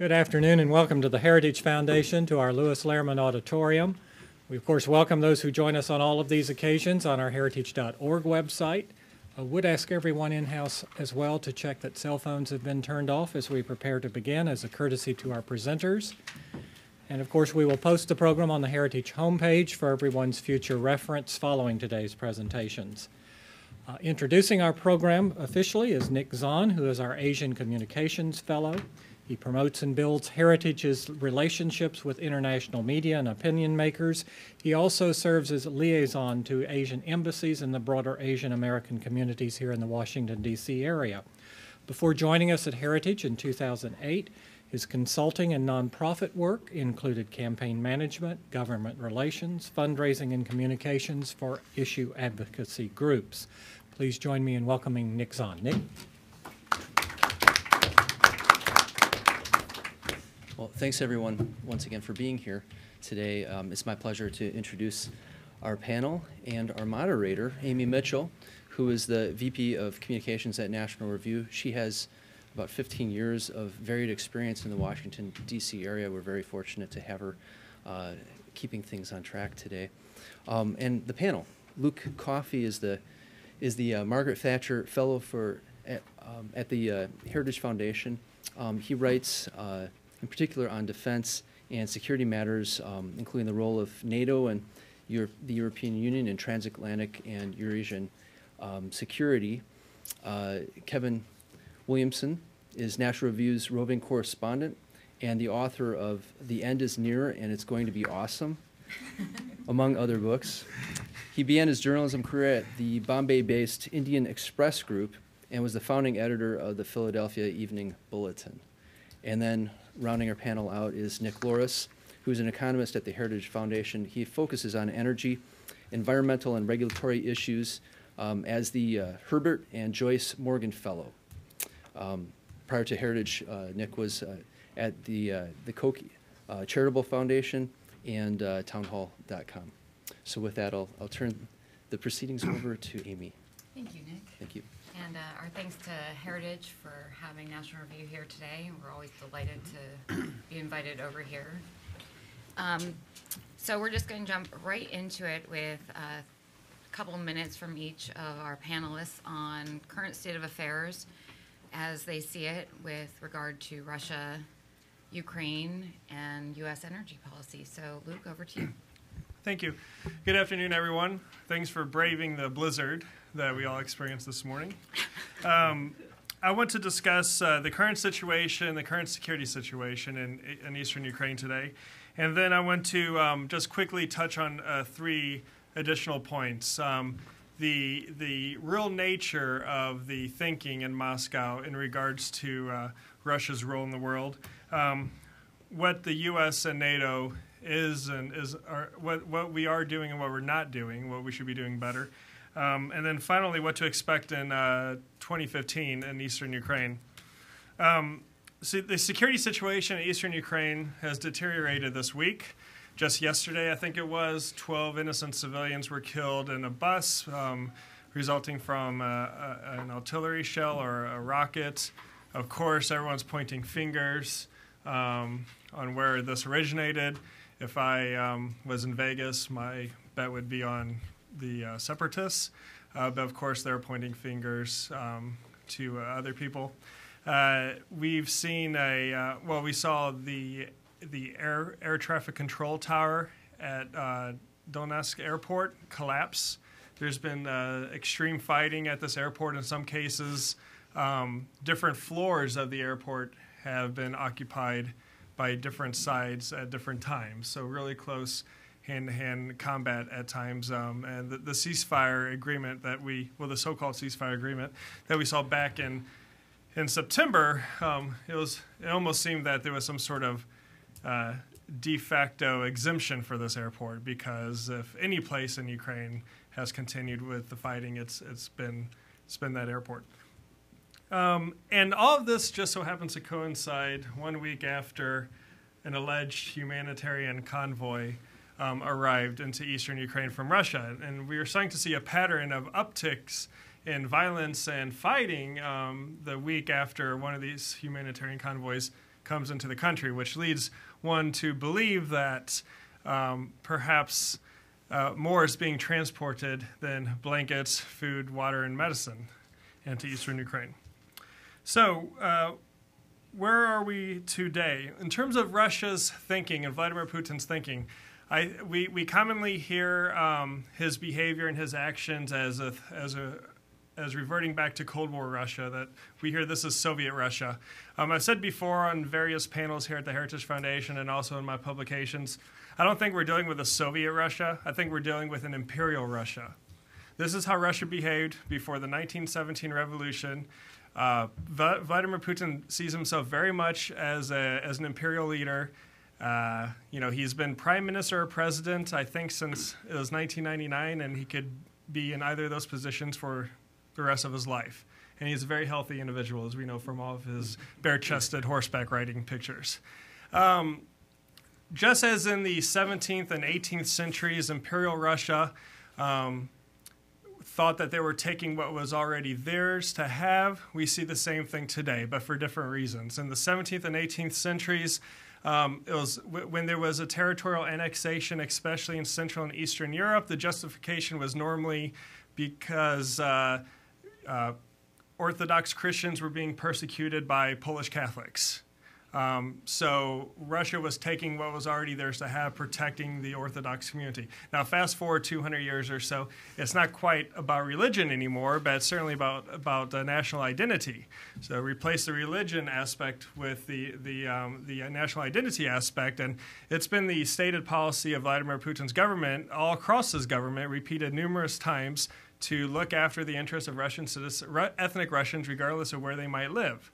Good afternoon and welcome to the Heritage Foundation, to our Lewis Lehrman Auditorium. We, of course, welcome those who join us on all of these occasions on our heritage.org website. I would ask everyone in-house as well to check that cell phones have been turned off as we prepare to begin, as a courtesy to our presenters. And, of course, we will post the program on the Heritage homepage for everyone's future reference following today's presentations. Introducing our program officially is Nick Zahn, who is our Asian Communications Fellow. He promotes and builds Heritage's relationships with international media and opinion makers. He also serves as a liaison to Asian embassies and the broader Asian American communities here in the Washington, D.C. area. Before joining us at Heritage in 2008, his consulting and nonprofit work included campaign management, government relations, fundraising, and communications for issue advocacy groups. Please join me in welcoming Nick Zahn. Nick? Well, thanks everyone once again for being here today. It's my pleasure to introduce our panel and our moderator, Amy Mitchell, who is the VP of Communications at National Review. She has about 15 years of varied experience in the Washington, D.C. area. We're very fortunate to have her keeping things on track today. And the panel, Luke Coffey is the Margaret Thatcher Fellow at the Heritage Foundation. He writes in particular on defense and security matters, including the role of NATO and the European Union in transatlantic and Eurasian security. Kevin Williamson is National Review's roving correspondent and the author of The End is Near and It's Going to Be Awesome, among other books. He began his journalism career at the Bombay-based Indian Express Group and was the founding editor of the Philadelphia Evening Bulletin. And then rounding our panel out is Nick Loris, who's an economist at the Heritage Foundation. He focuses on energy, environmental, and regulatory issues as the Herbert and Joyce Morgan Fellow. Prior to Heritage, Nick was at the Koch Charitable Foundation and townhall.com. So with that, I'll turn the proceedings over to Amy. Thank you, Nick. Thank you. And our thanks to Heritage for having National Review here today. We're always delighted to be invited over here. So we're just going to jump right into it with a couple minutes from each of our panelists on current state of affairs as they see it with regard to Russia, Ukraine, and U.S. energy policy. So, Luke, over to you. Thank you. Good afternoon, everyone. Thanks for braving the blizzard that we all experienced this morning. I want to discuss the current situation, the current security situation in eastern Ukraine today. And then I want to just quickly touch on three additional points. The real nature of the thinking in Moscow in regards to Russia's role in the world, what the U.S. and NATO what we are doing and what we're not doing, what we should be doing better, and then finally what to expect in 2015 in eastern Ukraine. So the security situation in eastern Ukraine has deteriorated this week. Just yesterday, I think it was, 12 innocent civilians were killed in a bus resulting from an artillery shell or a rocket. Of course, everyone's pointing fingers on where this originated. If I was in Vegas, my bet would be on the separatists. But of course, they're pointing fingers to other people. We've seen we saw the air traffic control tower at Donetsk airport collapse. There's been extreme fighting at this airport. In some cases, different floors of the airport have been occupied by different sides at different times. So really close hand-to-hand combat at times. And the ceasefire agreement the so-called ceasefire agreement that we saw back in September, it almost seemed that there was some sort of de facto exemption for this airport, because if any place in Ukraine has continued with the fighting, it's been that airport. And all of this just so happens to coincide 1 week after an alleged humanitarian convoy arrived into eastern Ukraine from Russia. And we are starting to see a pattern of upticks in violence and fighting the week after one of these humanitarian convoys comes into the country, which leads one to believe that perhaps more is being transported than blankets, food, water, and medicine into eastern Ukraine. So where are we today? In terms of Russia's thinking and Vladimir Putin's thinking, we commonly hear his behavior and his actions as reverting back to Cold War Russia, that we hear this is Soviet Russia. I've said before on various panels here at the Heritage Foundation and also in my publications, I don't think we're dealing with a Soviet Russia. I think we're dealing with an Imperial Russia. This is how Russia behaved before the 1917 revolution. Vladimir Putin sees himself very much as an imperial leader. He's been prime minister or president, I think, since it was 1999, and he could be in either of those positions for the rest of his life. And he's a very healthy individual, as we know from all of his bare-chested horseback riding pictures. Just as in the 17th and 18th centuries, Imperial Russia thought that they were taking what was already theirs to have, we see the same thing today, but for different reasons. In the 17th and 18th centuries, it was when there was a territorial annexation, especially in Central and Eastern Europe, the justification was normally because Orthodox Christians were being persecuted by Polish Catholics. So Russia was taking what was already theirs to have, protecting the Orthodox community. Now, fast forward 200 years or so, it's not quite about religion anymore, but it's certainly about national identity. So replace the religion aspect with the national identity aspect, and it's been the stated policy of Vladimir Putin's government, all across his government, repeated numerous times, to look after the interests of Russian citizens, ethnic Russians, regardless of where they might live.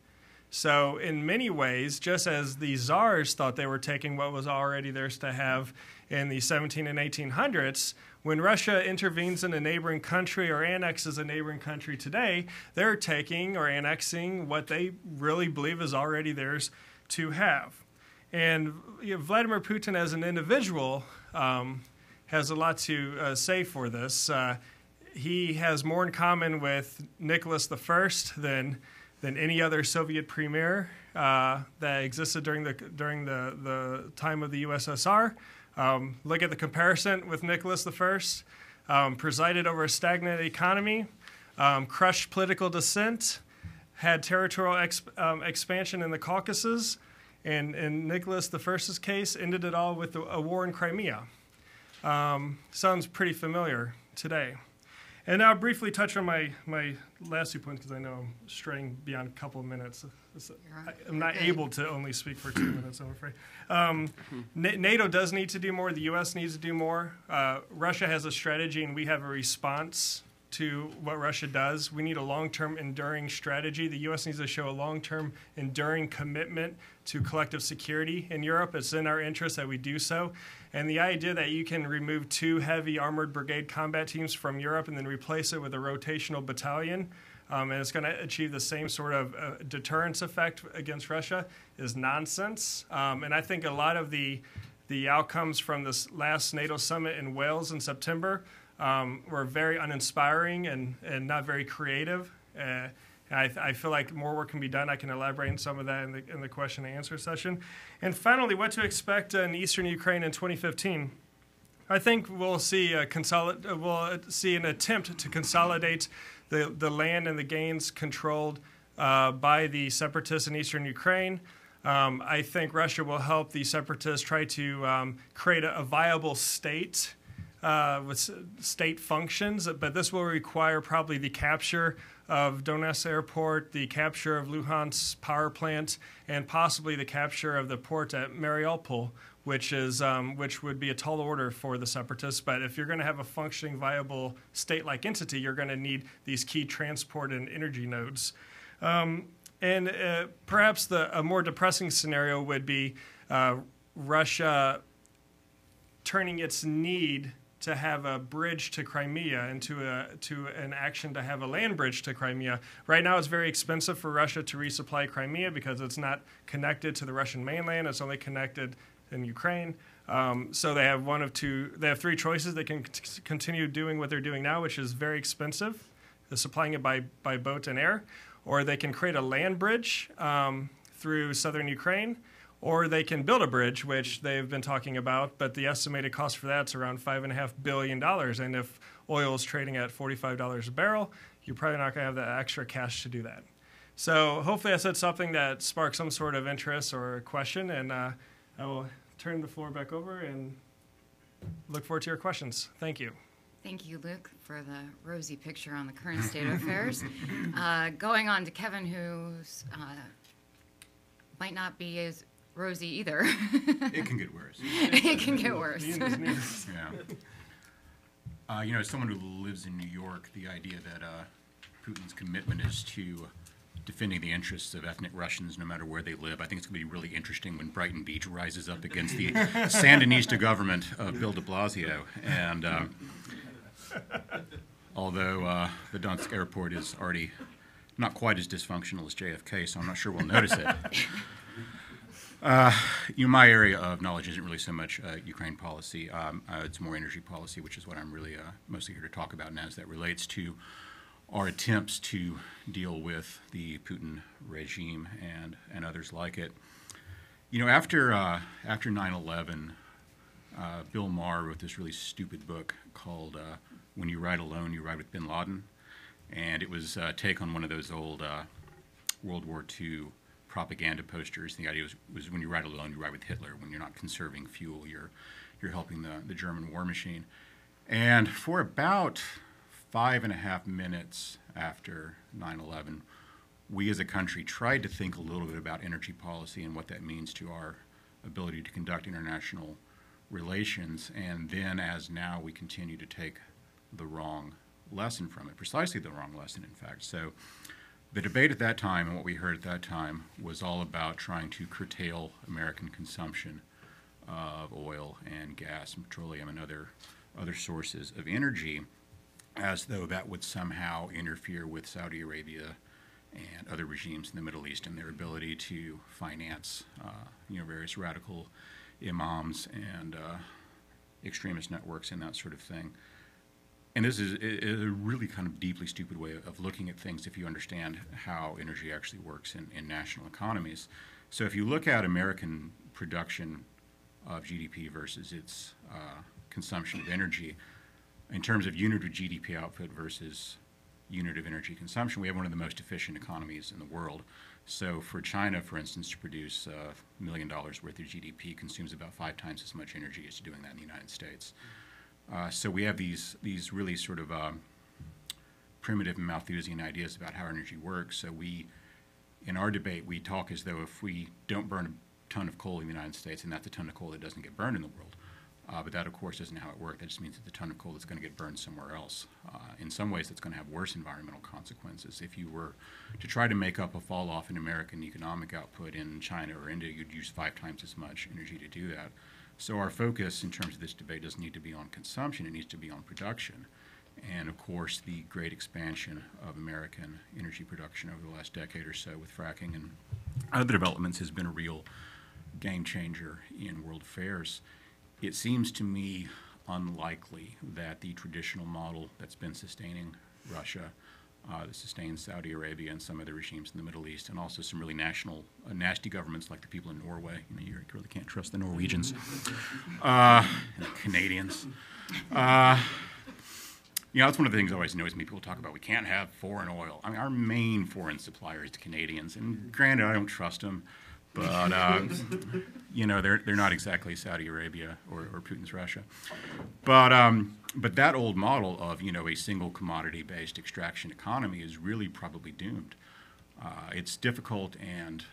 So in many ways, just as the czars thought they were taking what was already theirs to have in the 17 and 1800s, when Russia intervenes in a neighboring country or annexes a neighboring country today, they're taking or annexing what they really believe is already theirs to have. And Vladimir Putin as an individual has a lot to say for this. He has more in common with Nicholas I than any other Soviet premier that existed during the time of the USSR. Look at the comparison with Nicholas I. Presided over a stagnant economy, crushed political dissent, had territorial expansion in the Caucasus, and in Nicholas I's case, ended it all with a war in Crimea. Sounds pretty familiar today. And now I'll briefly touch on my last 2 points because I know I'm straying beyond a couple of minutes. I'm not able to only speak for 2 minutes, I'm afraid. NATO does need to do more. The U.S. needs to do more. Russia has a strategy, and we have a response to what Russia does. We need a long-term, enduring strategy. The U.S. needs to show a long-term, enduring commitment to collective security in Europe. It's in our interest that we do so. And the idea that you can remove 2 heavy armored brigade combat teams from Europe and then replace it with a rotational battalion, and it's going to achieve the same sort of deterrence effect against Russia is nonsense. And I think a lot of the outcomes from this last NATO summit in Wales in September were very uninspiring and not very creative. I feel like more work can be done. I can elaborate on some of that in the question and answer session. And finally, what to expect in eastern Ukraine in 2015. I think we'll see an attempt to consolidate the land and the gains controlled by the separatists in eastern Ukraine. I think Russia will help the separatists try to create a viable state with state functions, but this will require probably the capture of Donetsk Airport, the capture of Luhansk's power plant, and possibly the capture of the port at Mariupol, which would be a tall order for the separatists. But if you're going to have a functioning, viable state-like entity, you're going to need these key transport and energy nodes. Perhaps a more depressing scenario would be Russia turning its need to have a bridge to Crimea into an action to have a land bridge to Crimea. Right now, it's very expensive for Russia to resupply Crimea because it's not connected to the Russian mainland. It's only connected in Ukraine. So they have They have 3 choices. They can continue doing what they're doing now, which is very expensive, supplying it by boat and air, or they can create a land bridge through southern Ukraine, or they can build a bridge, which they've been talking about, but the estimated cost for that's around $5.5 billion. And if oil is trading at $45 a barrel, you're probably not going to have the extra cash to do that. So hopefully I said something that sparked some sort of interest or question, and I will turn the floor back over and look forward to your questions. Thank you. Thank you, Luke, for the rosy picture on the current state of affairs. Going on to Kevin, who's might not be as rosy either. It can get worse. It can get worse. Yeah. As someone who lives in New York, the idea that Putin's commitment is to defending the interests of ethnic Russians no matter where they live, I think it's going to be really interesting when Brighton Beach rises up against the Sandinista government of Bill de Blasio. And although the Donetsk airport is already not quite as dysfunctional as JFK, so I'm not sure we'll notice it. My area of knowledge isn't really so much Ukraine policy. It's more energy policy, which is what I'm really mostly here to talk about now, as that relates to our attempts to deal with the Putin regime and others like it. After 9/11, Bill Maher wrote this really stupid book called When You Ride Alone, You Ride with Bin Laden. And it was a take on one of those old World War II propaganda posters. The idea was when you ride alone, you ride with Hitler. When you're not conserving fuel, you're helping the German war machine. And for about 5.5 minutes after 9/11, we as a country tried to think a little bit about energy policy and what that means to our ability to conduct international relations. And then, as now, we continue to take the wrong lesson from it, precisely the wrong lesson, in fact. So the debate at that time and what we heard at that time was all about trying to curtail American consumption of oil and gas and petroleum and other sources of energy, as though that would somehow interfere with Saudi Arabia and other regimes in the Middle East and their ability to finance various radical imams and extremist networks and that sort of thing. And this is a really kind of deeply stupid way of looking at things if you understand how energy actually works in national economies. So if you look at American production of GDP versus its consumption of energy, in terms of unit of GDP output versus unit of energy consumption, we have one of the most efficient economies in the world. So for China, for instance, to produce $1 million worth of GDP consumes about 5 times as much energy as doing that in the United States. So we have these really sort of primitive and Malthusian ideas about how energy works. So in our debate, we talk as though if we don't burn a ton of coal in the United States, and that's a ton of coal that doesn't get burned in the world. But that, of course, isn't how it works. That just means it's a ton of coal that's going to get burned somewhere else. In some ways, that's going to have worse environmental consequences. If you were to try to make up a fall off in American economic output in China or India, you'd use 5 times as much energy to do that. So our focus in terms of this debate doesn't need to be on consumption, it needs to be on production. And of course, the great expansion of American energy production over the last decade or so with fracking and other developments has been a real game changer in world affairs. It seems to me unlikely that the traditional model that's been sustaining Russia, that sustains Saudi Arabia and some other regimes in the Middle East, and also some really nasty governments like the people in Norway. You really can't trust the Norwegians and the Canadians. That's one of the things that always annoys me. People talk about we can't have foreign oil. I mean, our main foreign supplier is the Canadians, and granted, I don't trust them, but they're not exactly Saudi Arabia or Putin's Russia. But that old model of a single commodity-based extraction economy is really probably doomed. It's difficult and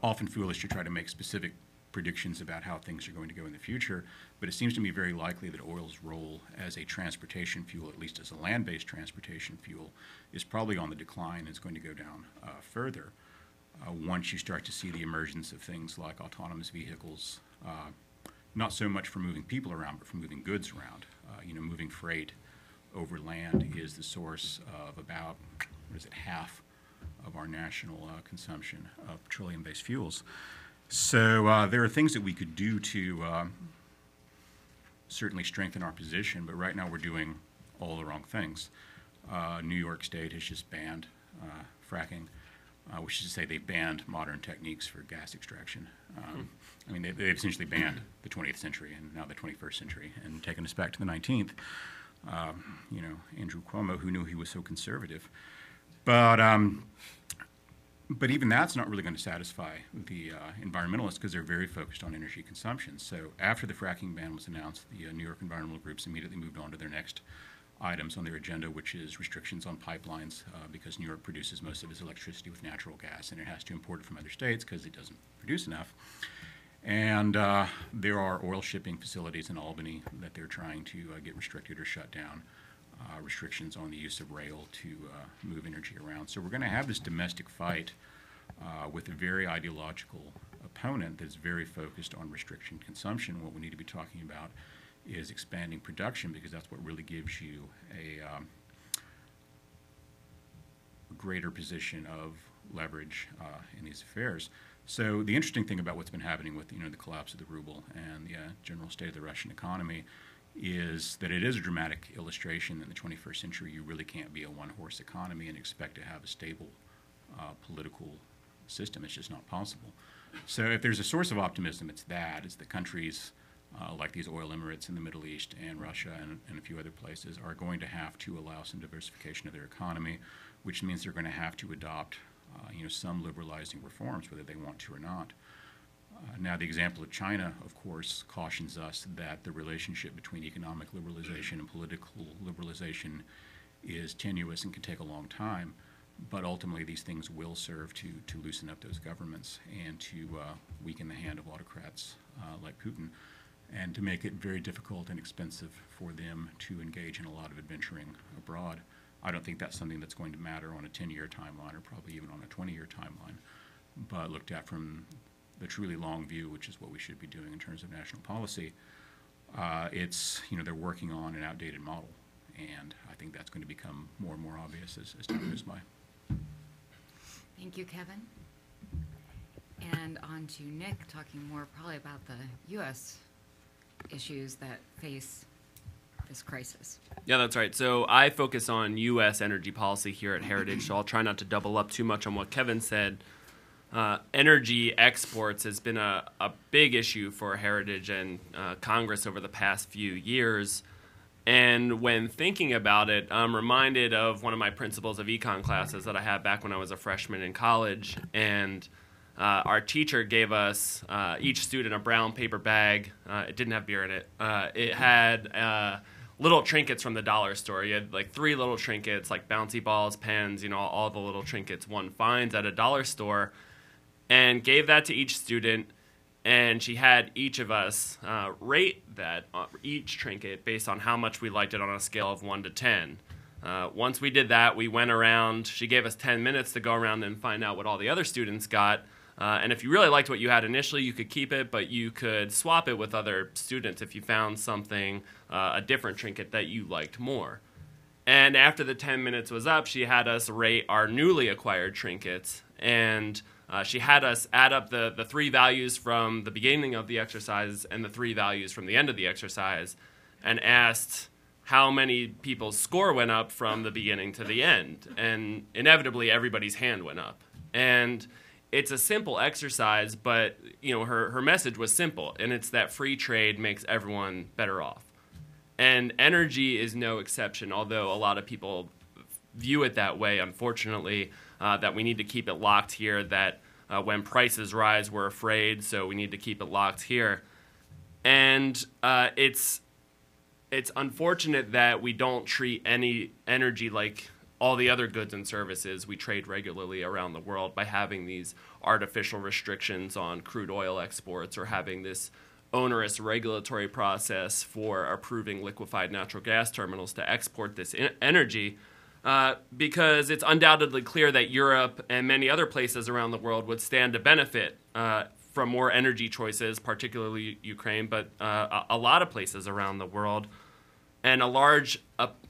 often foolish to try to make specific predictions about how things are going to go in the future, but it seems to me very likely that oil's role as a transportation fuel, at least as a land-based transportation fuel, is probably on the decline and is going to go down further. Once you start to see the emergence of things like autonomous vehicles, not so much for moving people around, but for moving goods around. Moving freight over land is the source of about, half of our national consumption of petroleum-based fuels. So there are things that we could do to certainly strengthen our position, but right now we're doing all the wrong things. New York State has just banned fracking. which is to say they've banned modern techniques for gas extraction. I mean, they've essentially banned the 20th century and now the 21st century and taken us back to the 19th. You know, Andrew Cuomo, who knew he was so conservative. But even that's not really going to satisfy the environmentalists because they're very focused on energy consumption. So after the fracking ban was announced, the New York environmental groups immediately moved on to their next items on their agenda, which is restrictions on pipelines because New York produces most of its electricity with natural gas, and it has to import it from other states because it doesn't produce enough. And there are oil shipping facilities in Albany that they're trying to get restricted or shut down. Restrictions on the use of rail to move energy around. So we're going to have this domestic fight with a very ideological opponent that's very focused on restriction consumption. What we need to be talking about is expanding production, because that's what really gives you a greater position of leverage in these affairs. So the interesting thing about what's been happening with the collapse of the ruble and the general state of the Russian economy is that it is a dramatic illustration that in the 21st century you really can't be a one-horse economy and expect to have a stable political system. It's just not possible. So if there's a source of optimism, it's the countries like these oil emirates in the Middle East and Russia and a few other places are going to have to allow some diversification of their economy, which means they're going to have to adopt some liberalizing reforms, whether they want to or not. Now, the example of China, of course, cautions us that the relationship between economic liberalization and political liberalization is tenuous and can take a long time, but ultimately these things will serve to loosen up those governments and to weaken the hand of autocrats like Putin, and to make it very difficult and expensive for them to engage in a lot of adventuring abroad. I don't think that's something that's going to matter on a 10-year timeline or probably even on a 20-year timeline, but looked at from the truly long view, which is what we should be doing in terms of national policy, they're working on an outdated model, and I think that's going to become more and more obvious as time goes by. Thank you, Kevin. And on to Nick, talking more probably about the U.S. issues that face this crisis. Yeah, that's right. So I focus on U.S. energy policy here at Heritage, so I'll try not to double up too much on what Kevin said. Energy exports has been a big issue for Heritage and Congress over the past few years. And when thinking about it, I'm reminded of one of my principles of econ classes that I had back when I was a freshman in college. And our teacher gave us, each student, a brown paper bag. It didn't have beer in it. It had little trinkets from the dollar store. You had like 3 little trinkets, like bouncy balls, pens, all the little trinkets one finds at a dollar store, and gave that to each student. And she had each of us rate that each trinket based on how much we liked it on a scale of 1 to 10. Once we did that, we went around. She gave us 10 minutes to go around and find out what all the other students got. And if you really liked what you had initially, you could keep it, but you could swap it with other students if you found something, a different trinket that you liked more. And after the 10 minutes was up, she had us rate our newly acquired trinkets, and she had us add up the 3 values from the beginning of the exercise and the 3 values from the end of the exercise, and asked how many people's score went up from the beginning to the end. And inevitably, everybody's hand went up. And it's a simple exercise, but her message was simple, and it's that free trade makes everyone better off. And energy is no exception, although a lot of people view it that way, unfortunately, that we need to keep it locked here, that when prices rise, we're afraid, so we need to keep it locked here. And it's unfortunate that we don't treat any energy like all the other goods and services we trade regularly around the world by having these artificial restrictions on crude oil exports or having this onerous regulatory process for approving liquefied natural gas terminals to export this energy, because it's undoubtedly clear that Europe and many other places around the world would stand to benefit from more energy choices, particularly Ukraine, but a lot of places around the world. And a large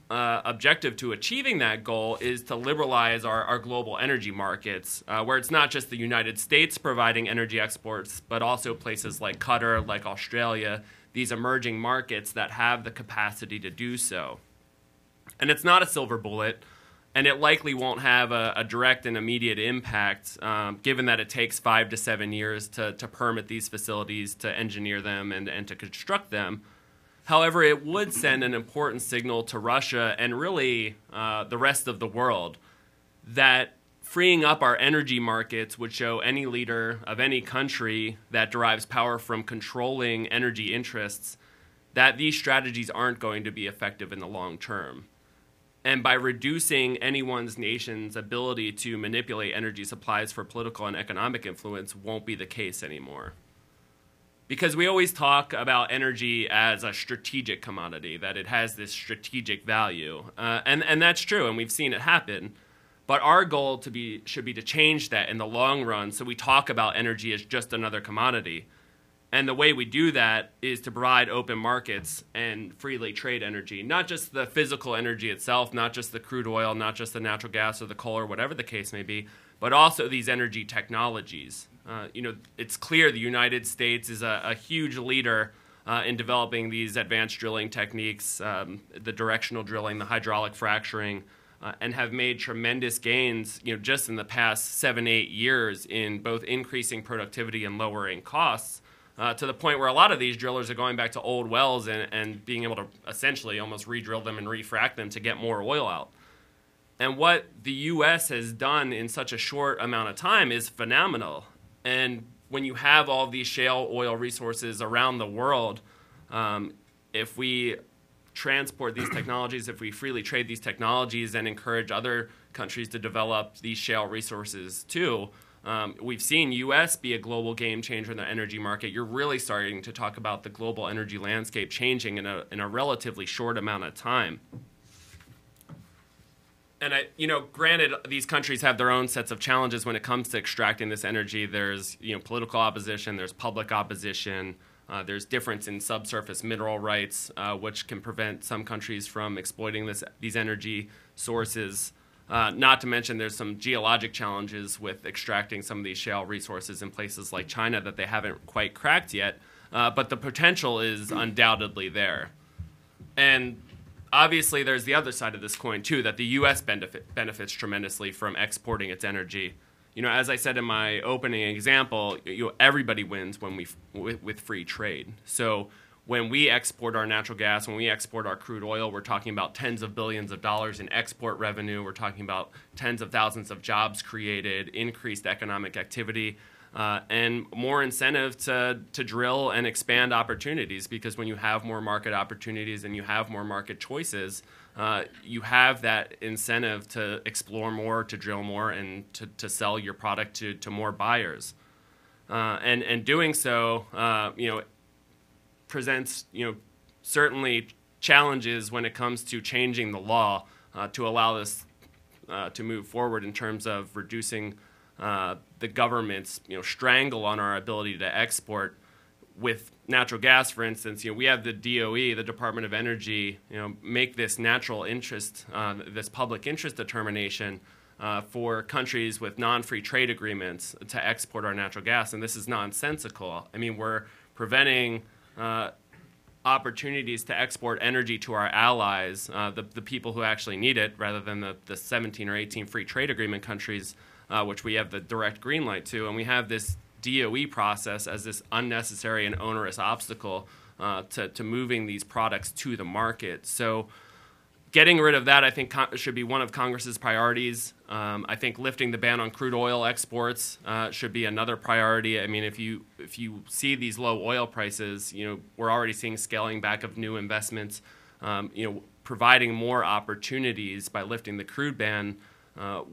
objective to achieving that goal is to liberalize our global energy markets, where it's not just the United States providing energy exports, but also places like Qatar, like Australia, these emerging markets that have the capacity to do so. And it's not a silver bullet. And it likely won't have a direct and immediate impact, given that it takes 5 to 7 years to permit these facilities, to engineer them, and to construct them. However, it would send an important signal to Russia and really the rest of the world that freeing up our energy markets would show any leader of any country that derives power from controlling energy interests that these strategies aren't going to be effective in the long term. And by reducing anyone's nation's ability to manipulate energy supplies for political and economic influence won't be the case anymore. Because we always talk about energy as a strategic commodity, that it has this strategic value. And that's true, and we've seen it happen. But our goal should be to change that in the long run, so we talk about energy as just another commodity. And the way we do that is to provide open markets and freely trade energy, not just the physical energy itself, not just the crude oil, not just the natural gas or the coal or whatever the case may be, but also these energy technologies. It's clear the United States is a huge leader in developing these advanced drilling techniques, the directional drilling, the hydraulic fracturing, and have made tremendous gains, just in the past 7-8 years in both increasing productivity and lowering costs, to the point where a lot of these drillers are going back to old wells and being able to essentially almost re-drill them and refract them to get more oil out. And what the U.S. has done in such a short amount of time is phenomenal. And when you have all these shale oil resources around the world, if we transport these technologies, if we freely trade these technologies and encourage other countries to develop these shale resources too, we've seen U.S. be a global game changer in the energy market. You're really starting to talk about the global energy landscape changing in a relatively short amount of time. And granted, these countries have their own sets of challenges when it comes to extracting this energy. There's political opposition, there's public opposition. There's difference in subsurface mineral rights, which can prevent some countries from exploiting these energy sources. Not to mention there's some geologic challenges with extracting some of these shale resources in places like China that they haven't quite cracked yet. But the potential is undoubtedly there. And obviously there's the other side of this coin, too, that the U.S. benefits tremendously from exporting its energy. As I said in my opening example, everybody wins when with free trade. So when we export our natural gas, when we export our crude oil, we're talking about tens of billions of dollars in export revenue. We're talking about tens of thousands of jobs created, increased economic activity, and more incentive to drill and expand opportunities. Because when you have more market opportunities and you have more market choices, you have that incentive to explore more, to drill more, and to sell your product to more buyers. And doing so, presents, certainly challenges when it comes to changing the law to allow this to move forward in terms of reducing the government's, strangle on our ability to export. With natural gas, for instance, we have the DOE, the Department of Energy, make this natural interest, this public interest determination for countries with non-free trade agreements to export our natural gas, and this is nonsensical. I mean, we're preventing opportunities to export energy to our allies, the people who actually need it, rather than the 17 or 18 free trade agreement countries, which we have the direct green light to, and we have this DOE process as this unnecessary and onerous obstacle to moving these products to the market. So getting rid of that, I think, should be one of Congress's priorities. I think lifting the ban on crude oil exports should be another priority. I mean, if you see these low oil prices, we're already seeing scaling back of new investments. Providing more opportunities by lifting the crude ban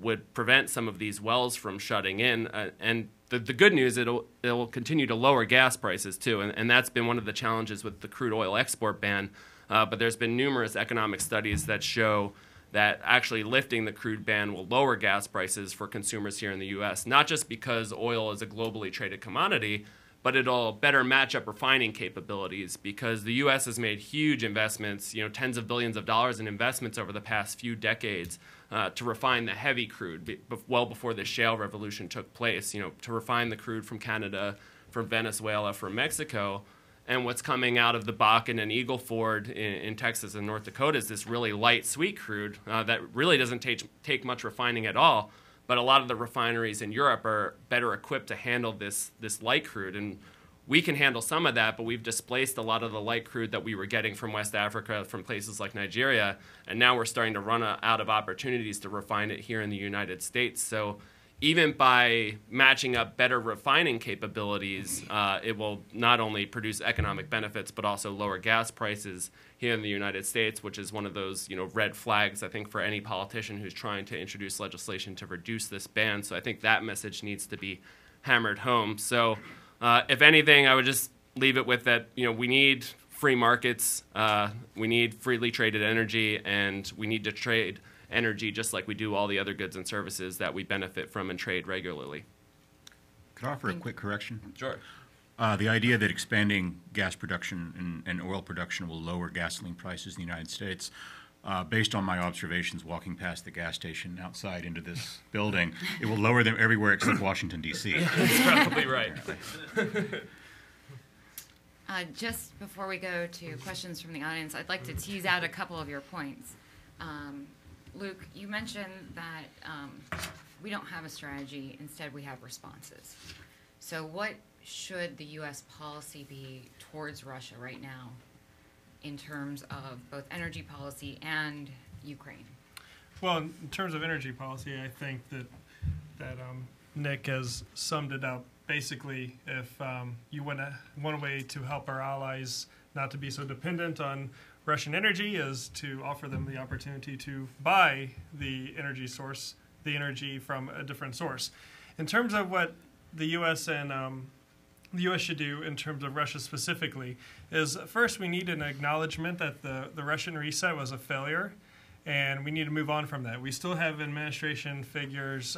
would prevent some of these wells from shutting in. And the good news, it'll continue to lower gas prices too, and that's been one of the challenges with the crude oil export ban. But there's been numerous economic studies that show that actually lifting the crude ban will lower gas prices for consumers here in the U.S., not just because oil is a globally traded commodity, but it'll better match up refining capabilities, because the U.S. has made huge investments, tens of billions of dollars in investments over the past few decades to refine the heavy crude, well before the shale revolution took place, to refine the crude from Canada, from Venezuela, from Mexico. And what's coming out of the Bakken and Eagle Ford in Texas and North Dakota is this really light sweet crude that really doesn't take much refining at all. But a lot of the refineries in Europe are better equipped to handle this light crude. And we can handle some of that, but we've displaced a lot of the light crude that we were getting from West Africa, from places like Nigeria, and now we're starting to run out of opportunities to refine it here in the United States. So even by matching up better refining capabilities, it will not only produce economic benefits, but also lower gas prices here in the United States, which is one of those red flags, I think, for any politician who's trying to introduce legislation to reduce this ban. So I think that message needs to be hammered home. So if anything, I would just leave it with that, we need free markets, we need freely traded energy, and we need to trade energy just like we do all the other goods and services that we benefit from and trade regularly. Could I offer a quick correction? Sure. The idea that expanding gas production and oil production will lower gasoline prices in the United States, based on my observations walking past the gas station outside into this building, it will lower them everywhere except Washington, D.C. That's probably right. Just before we go to questions from the audience, I'd like to tease out a couple of your points. Luke, you mentioned that we don't have a strategy, instead we have responses. So what should the U.S. policy be towards Russia right now in terms of both energy policy and Ukraine? Well, in terms of energy policy, I think that Nick has summed it up. Basically, if you want one way to help our allies not to be so dependent on Russian energy is to offer them the opportunity to buy the energy from a different source. In terms of what the U.S. and the U.S. should do in terms of Russia specifically is, first, we need an acknowledgement that the Russian reset was a failure, and we need to move on from that. We still have administration figures,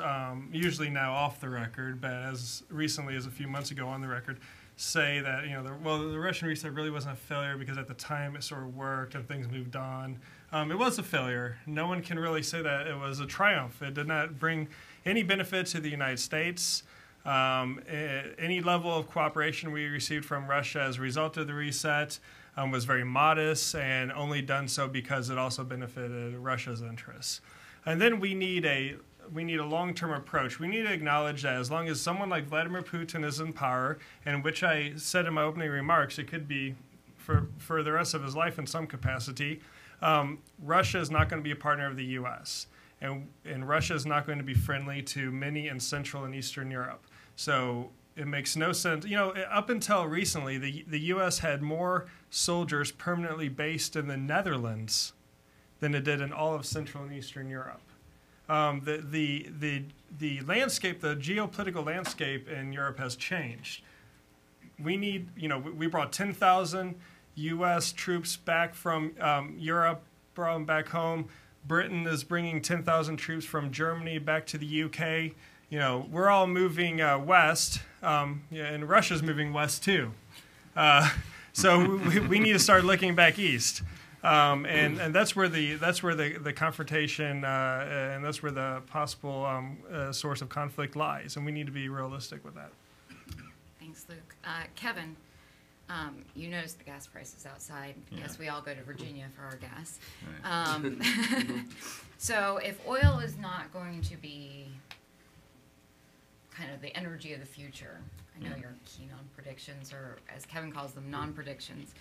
usually now off the record, but as recently as a few months ago on the record, say that the Russian reset really wasn't a failure because at the time it sort of worked and things moved on. It was a failure. No one can really say that it was a triumph. It did not bring any benefit to the United States. Any level of cooperation we received from Russia as a result of the reset was very modest and only done so because it also benefited Russia's interests. And then we need a long-term approach. We need to acknowledge that as long as someone like Vladimir Putin is in power, and which I said in my opening remarks, it could be for the rest of his life in some capacity, Russia is not going to be a partner of the U.S. And Russia is not going to be friendly to many in Central and Eastern Europe. So it makes no sense. Up until recently, the U.S. had more soldiers permanently based in the Netherlands than it did in all of Central and Eastern Europe. The landscape, the geopolitical landscape in Europe has changed. We brought 10,000 U.S. troops back from Europe, brought them back home. Britain is bringing 10,000 troops from Germany back to the U.K. We're all moving west, and Russia's moving west too. So we need to start looking back east. And that's where the confrontation and that's where the possible source of conflict lies, and we need to be realistic with that. Thanks, Luke. Kevin, you noticed the gas prices outside. Yeah. Yes, we all go to Virginia for our gas. Right. So if oil is not going to be kind of the energy of the future, I know you're keen on predictions, or as Kevin calls them, non-predictions.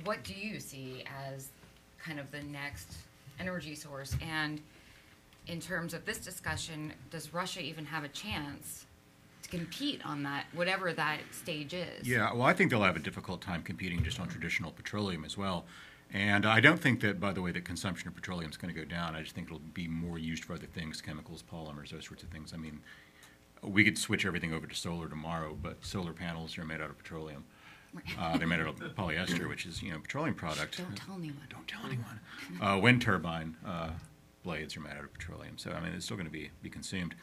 What do you see as kind of the next energy source? And in terms of this discussion, does Russia even have a chance to compete on that, whatever that stage is? Yeah, well, I think they'll have a difficult time competing just on traditional petroleum as well. And I don't think that, by the way, that consumption of petroleum is going to go down. I just think it'll be more used for other things, chemicals, polymers, those sorts of things. I mean, we could switch everything over to solar tomorrow, but solar panels are made out of petroleum. They're made out of polyester, which is, a petroleum product. Don't tell anyone. Don't tell anyone. Wind turbine blades are made out of petroleum, so I mean it's still going to be consumed.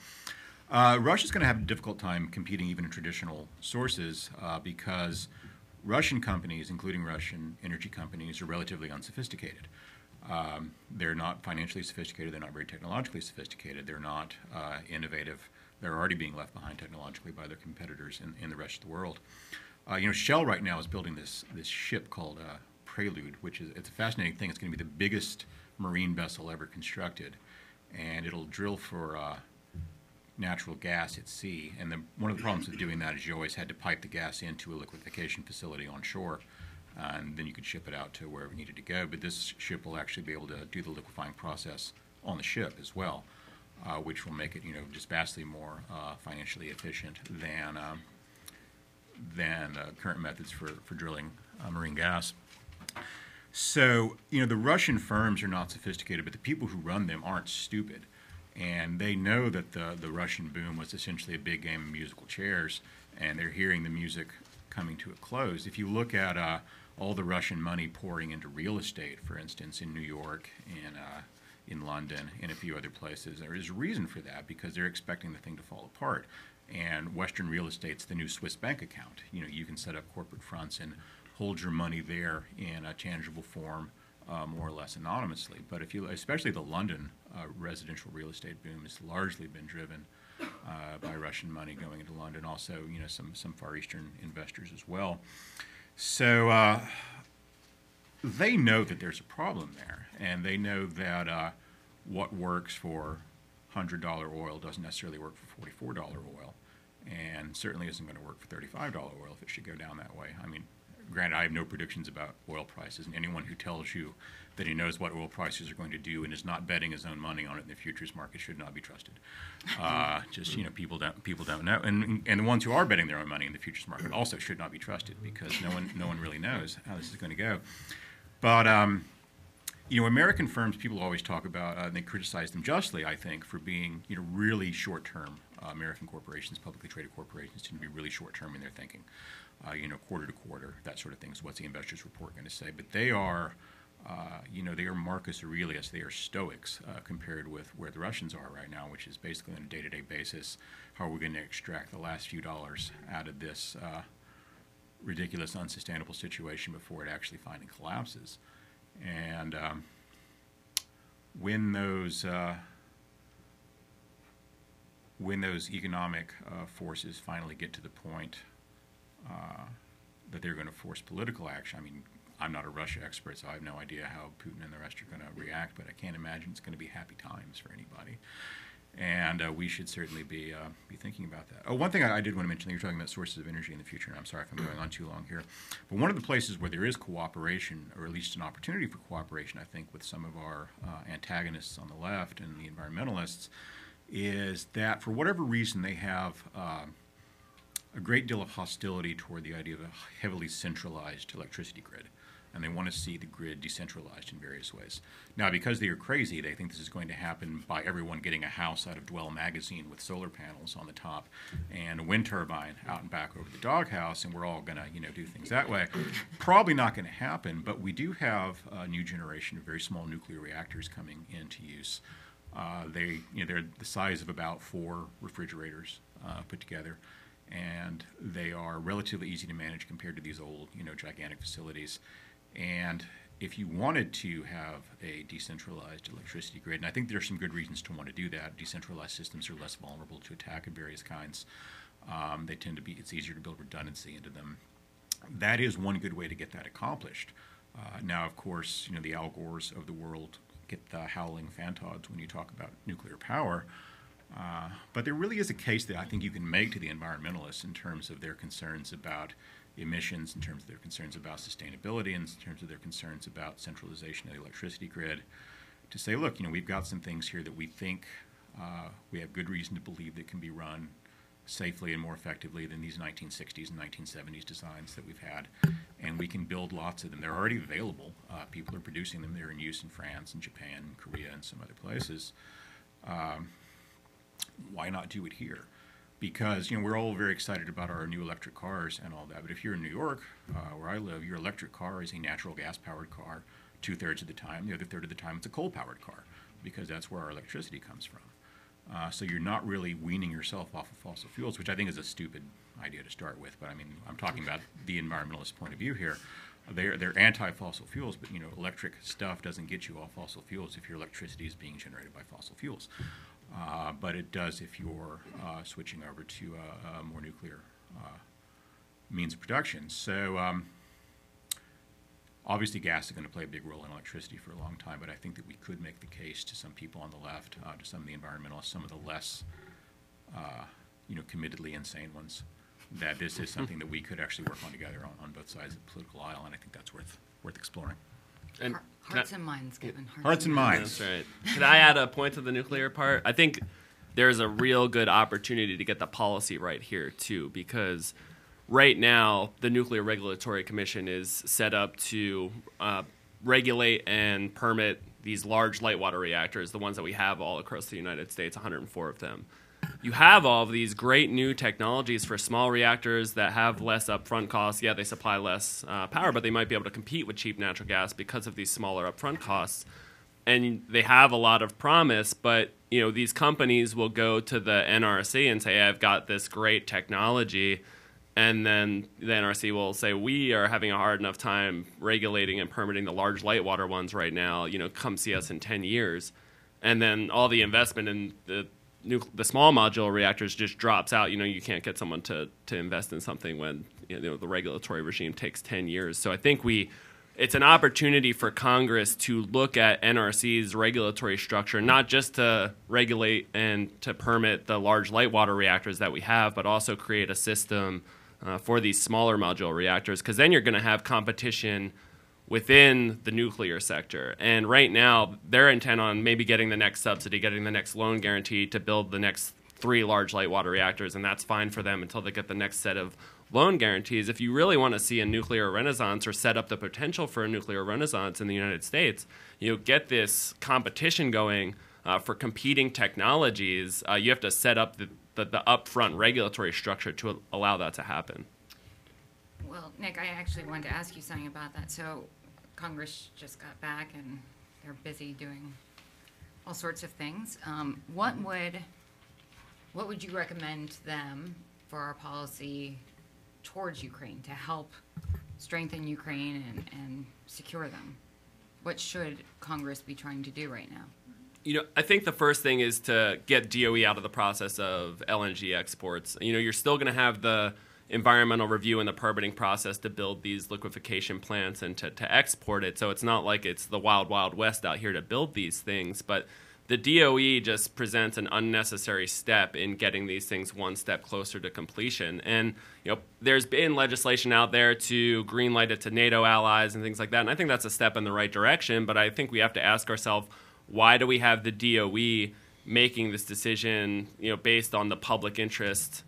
Russia's going to have a difficult time competing even in traditional sources because Russian companies, including Russian energy companies, are relatively unsophisticated. They're not financially sophisticated. They're not very technologically sophisticated. They're not innovative. They're already being left behind technologically by their competitors in the rest of the world. Shell right now is building this ship called Prelude, which it's a fascinating thing. It's going to be the biggest marine vessel ever constructed, and it'll drill for natural gas at sea. And one of the problems with doing that is you always had to pipe the gas into a liquefaction facility on shore, and then you could ship it out to wherever it needed to go. But this ship will actually be able to do the liquefying process on the ship as well, which will make it, just vastly more financially efficient than current methods for drilling marine gas. So, the Russian firms are not sophisticated, but the people who run them aren't stupid. And they know that the Russian boom was essentially a big game of musical chairs, and they're hearing the music coming to a close. If you look at all the Russian money pouring into real estate, for instance, in New York and in London and a few other places, there is a reason for that, because they're expecting the thing to fall apart. And Western real estate's the new Swiss bank account. You can set up corporate fronts and hold your money there in a tangible form, more or less anonymously. But especially the London residential real estate boom has largely been driven by Russian money going into London. Also, some Far Eastern investors as well. So they know that there's a problem there, and they know that what works for $100 oil doesn't necessarily work for $44 oil, and certainly isn't going to work for $35 oil if it should go down that way. I mean, granted, I have no predictions about oil prices, and anyone who tells you that he knows what oil prices are going to do and is not betting his own money on it in the futures market should not be trusted. People don't know, and the ones who are betting their own money in the futures market also should not be trusted, because no one really knows how this is going to go. But American firms, people always talk about, and they criticize them justly, I think, for being really short-term. American corporations, publicly traded corporations, tend to be really short-term in their thinking. Quarter to quarter, that sort of thing is what's the investors report going to say. But they are, they are Marcus Aurelius. They are Stoics compared with where the Russians are right now, which is basically on a day-to-day basis, how are we going to extract the last few dollars out of this ridiculous, unsustainable situation before it actually finally collapses. And when those economic forces finally get to the point that they're going to force political action. I mean, I'm not a Russia expert, so I have no idea how Putin and the rest are going to react, but I can't imagine it's going to be happy times for anybody. And we should certainly be thinking about that. Oh, one thing I did want to mention, you're talking about sources of energy in the future, and I'm sorry if I'm going on too long here, but one of the places where there is cooperation, or at least an opportunity for cooperation, I think, with some of our antagonists on the left and the environmentalists, is that for whatever reason they have a great deal of hostility toward the idea of a heavily centralized electricity grid, and they want to see the grid decentralized in various ways. Now, because they are crazy, they think this is going to happen by everyone getting a house out of Dwell magazine with solar panels on the top and a wind turbine out and back over the doghouse, and we're all going to do things that way. Probably not going to happen, but we do have a new generation of very small nuclear reactors coming into use. They're the size of about 4 refrigerators put together, and they are relatively easy to manage compared to these old, gigantic facilities. And if you wanted to have a decentralized electricity grid, and I think there are some good reasons to want to do that, decentralized systems are less vulnerable to attack of various kinds. They tend to be, it's easier to build redundancy into them. That is one good way to get that accomplished. Now, of course, the Al Gores of the world get the howling fantods when you talk about nuclear power. But there really is a case that I think you can make to the environmentalists in terms of their concerns about emissions, in terms of their concerns about sustainability, and in terms of their concerns about centralization of the electricity grid, to say, look, we've got some things here that we think we have good reason to believe that can be run safely and more effectively than these 1960s and 1970s designs that we've had, and we can build lots of them. They're already available. People are producing them. They're in use in France and Japan and Korea and some other places. Why not do it here? Because we're all very excited about our new electric cars and all that, but if you're in New York, where I live, your electric car is a natural gas-powered car 2/3 of the time. The other third of the time, it's a coal-powered car, because that's where our electricity comes from. So you're not really weaning yourself off of fossil fuels, which I think is a stupid idea to start with. But I mean, I'm talking about the environmentalist point of view here. They're anti-fossil fuels, but electric stuff doesn't get you off fossil fuels if your electricity is being generated by fossil fuels. But it does if you're switching over to a more nuclear means of production. So obviously gas is going to play a big role in electricity for a long time, but I think that we could make the case to some people on the left, to some of the environmentalists, some of the less committedly insane ones, that this is something that we could actually work on together on both sides of the political aisle, and I think that's worth exploring. And Hearts and minds, Kevin. Hearts and minds. That's right. Could I add a point to the nuclear part? I think there's a real good opportunity to get the policy right here, too, because right now the Nuclear Regulatory Commission is set up to regulate and permit these large light water reactors, the ones that we have all across the United States, 104 of them. You have all of these great new technologies for small reactors that have less upfront costs. Yeah, they supply less power, but they might be able to compete with cheap natural gas because of these smaller upfront costs. And they have a lot of promise, but these companies will go to the NRC and say, hey, I've got this great technology. And then the NRC will say, we are having a hard enough time regulating and permitting the large light water ones right now. Come see us in 10 years. And then all the investment in the small modular reactors just drops out. You can't get someone to invest in something when the regulatory regime takes 10 years. So I think it's an opportunity for Congress to look at NRC's regulatory structure, not just to regulate and to permit the large light water reactors that we have, but also create a system for these smaller modular reactors, because then you're going to have competition within the nuclear sector. And right now, they're intent on maybe getting the next subsidy, getting the next loan guarantee to build the next 3 large light water reactors, and that's fine for them until they get the next set of loan guarantees. If you really want to see a nuclear renaissance or set up the potential for a nuclear renaissance in the United States, get this competition going for competing technologies, you have to set up the upfront regulatory structure to allow that to happen. Well, Nick, I actually wanted to ask you something about that. So Congress just got back and they're busy doing all sorts of things. What would you recommend to them for our policy towards Ukraine to help strengthen Ukraine and secure them? What should Congress be trying to do right now? I think the first thing is to get DOE out of the process of LNG exports. You're still going to have the environmental review and the permitting process to build these liquefaction plants and to export it. So it's not like it's the wild, wild west out here to build these things. But the DOE just presents an unnecessary step in getting these things one step closer to completion. And there's been legislation out there to greenlight it to NATO allies and things like that. And I think that's a step in the right direction. But I think we have to ask ourselves, why do we have the DOE making this decision, based on the public interest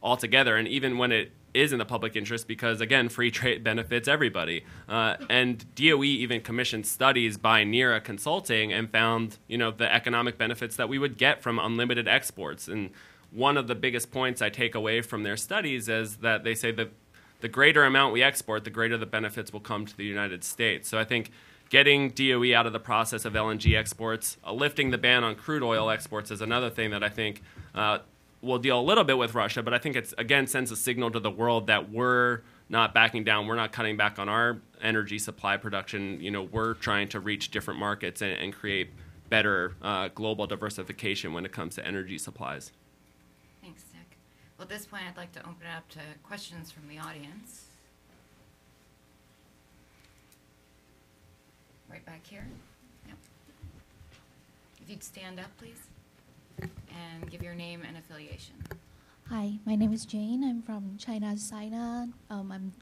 altogether? And even when it is in the public interest, because again, free trade benefits everybody. And DOE even commissioned studies by NERA Consulting and found, the economic benefits that we would get from unlimited exports. And one of the biggest points I take away from their studies is that they say that the greater amount we export, the greater the benefits will come to the United States. So I think getting DOE out of the process of LNG exports, lifting the ban on crude oil exports is another thing that I think will deal a little bit with Russia, but I think it's, again, sends a signal to the world that we're not backing down. We're not cutting back on our energy supply production. We're trying to reach different markets and create better global diversification when it comes to energy supplies. Thanks, Nick. Well, at this point, I'd like to open it up to questions from the audience. Right back here. Yep. If you'd stand up, please, and give your name and affiliation. Hi, my name is Jane. I'm from China's Sina. I'm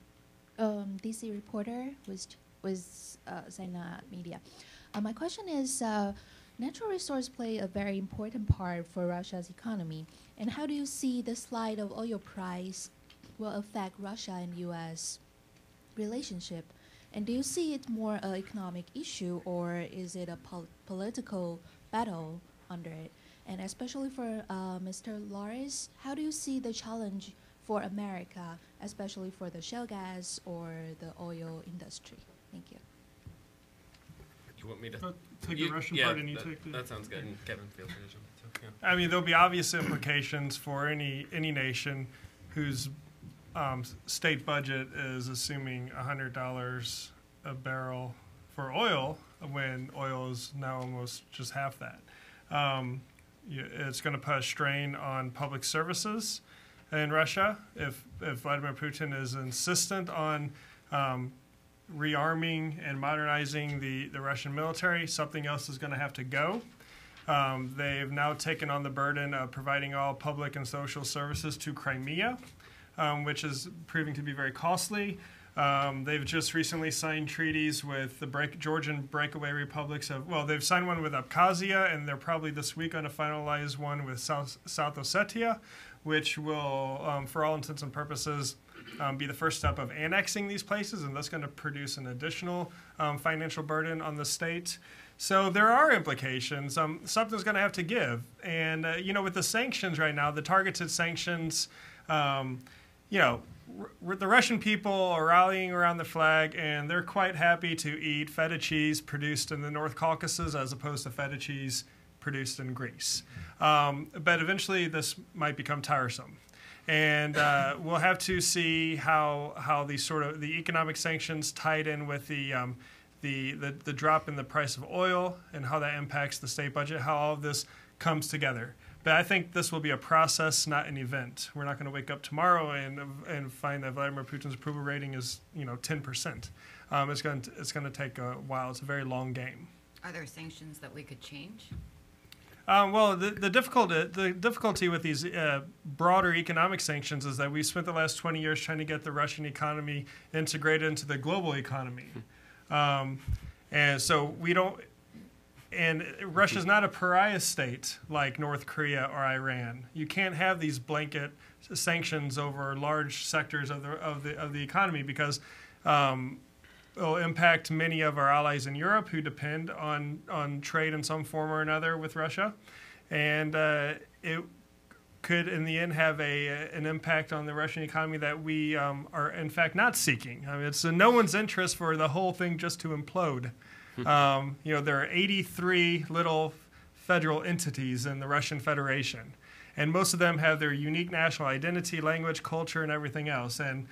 DC reporter with Sina Media. My question is, natural resources play a very important part for Russia's economy. And how do you see the slide of oil price will affect Russia and U.S. relationship? And do you see it more an economic issue, or is it a political battle under it? And especially for Mr. Lawrence, how do you see the challenge for America, especially for the shale gas or the oil industry? Thank you. You want me to take the Russian part and you take the... That sounds good. And Kevin, feel free to jump in. I mean, there'll be obvious implications for any nation whose state budget is assuming $100 a barrel for oil when oil is now almost just half that. It's going to put a strain on public services. in Russia. If Vladimir Putin is insistent on rearming and modernizing the Russian military, something else is going to have to go. They've now taken on the burden of providing all public and social services to Crimea, which is proving to be very costly. They've just recently signed treaties with the Georgian breakaway republics of, well, they've signed one with Abkhazia, and they're probably this week going to finalize one with South Ossetia, which will, for all intents and purposes, be the first step of annexing these places, and that's going to produce an additional financial burden on the state. So there are implications. Something's going to have to give. And, with the sanctions right now, the targeted sanctions, the Russian people are rallying around the flag, and they're quite happy to eat feta cheese produced in the North Caucasus as opposed to feta cheese produced in Greece. But eventually this might become tiresome. And we'll have to see how the economic sanctions tied in with the drop in the price of oil and how that impacts the state budget, how all of this comes together. But I think this will be a process, not an event. We're not going to wake up tomorrow and find that Vladimir Putin's approval rating is 10%. It's going to take a while. It's a very long game. Are there sanctions that we could change? Well, the difficulty with these broader economic sanctions is that we spent the last 20 years trying to get the Russian economy integrated into the global economy. And so we don't, and Russia's not a pariah state like North Korea or Iran. You can't have these blanket sanctions over large sectors of the economy because it'll impact many of our allies in Europe who depend on trade in some form or another with Russia, and it could in the end have an impact on the Russian economy that we are in fact not seeking. I mean, it's in no one's interest for the whole thing just to implode. There are 83 little federal entities in the Russian Federation, and most of them have their unique national identity, language, culture, and everything else. And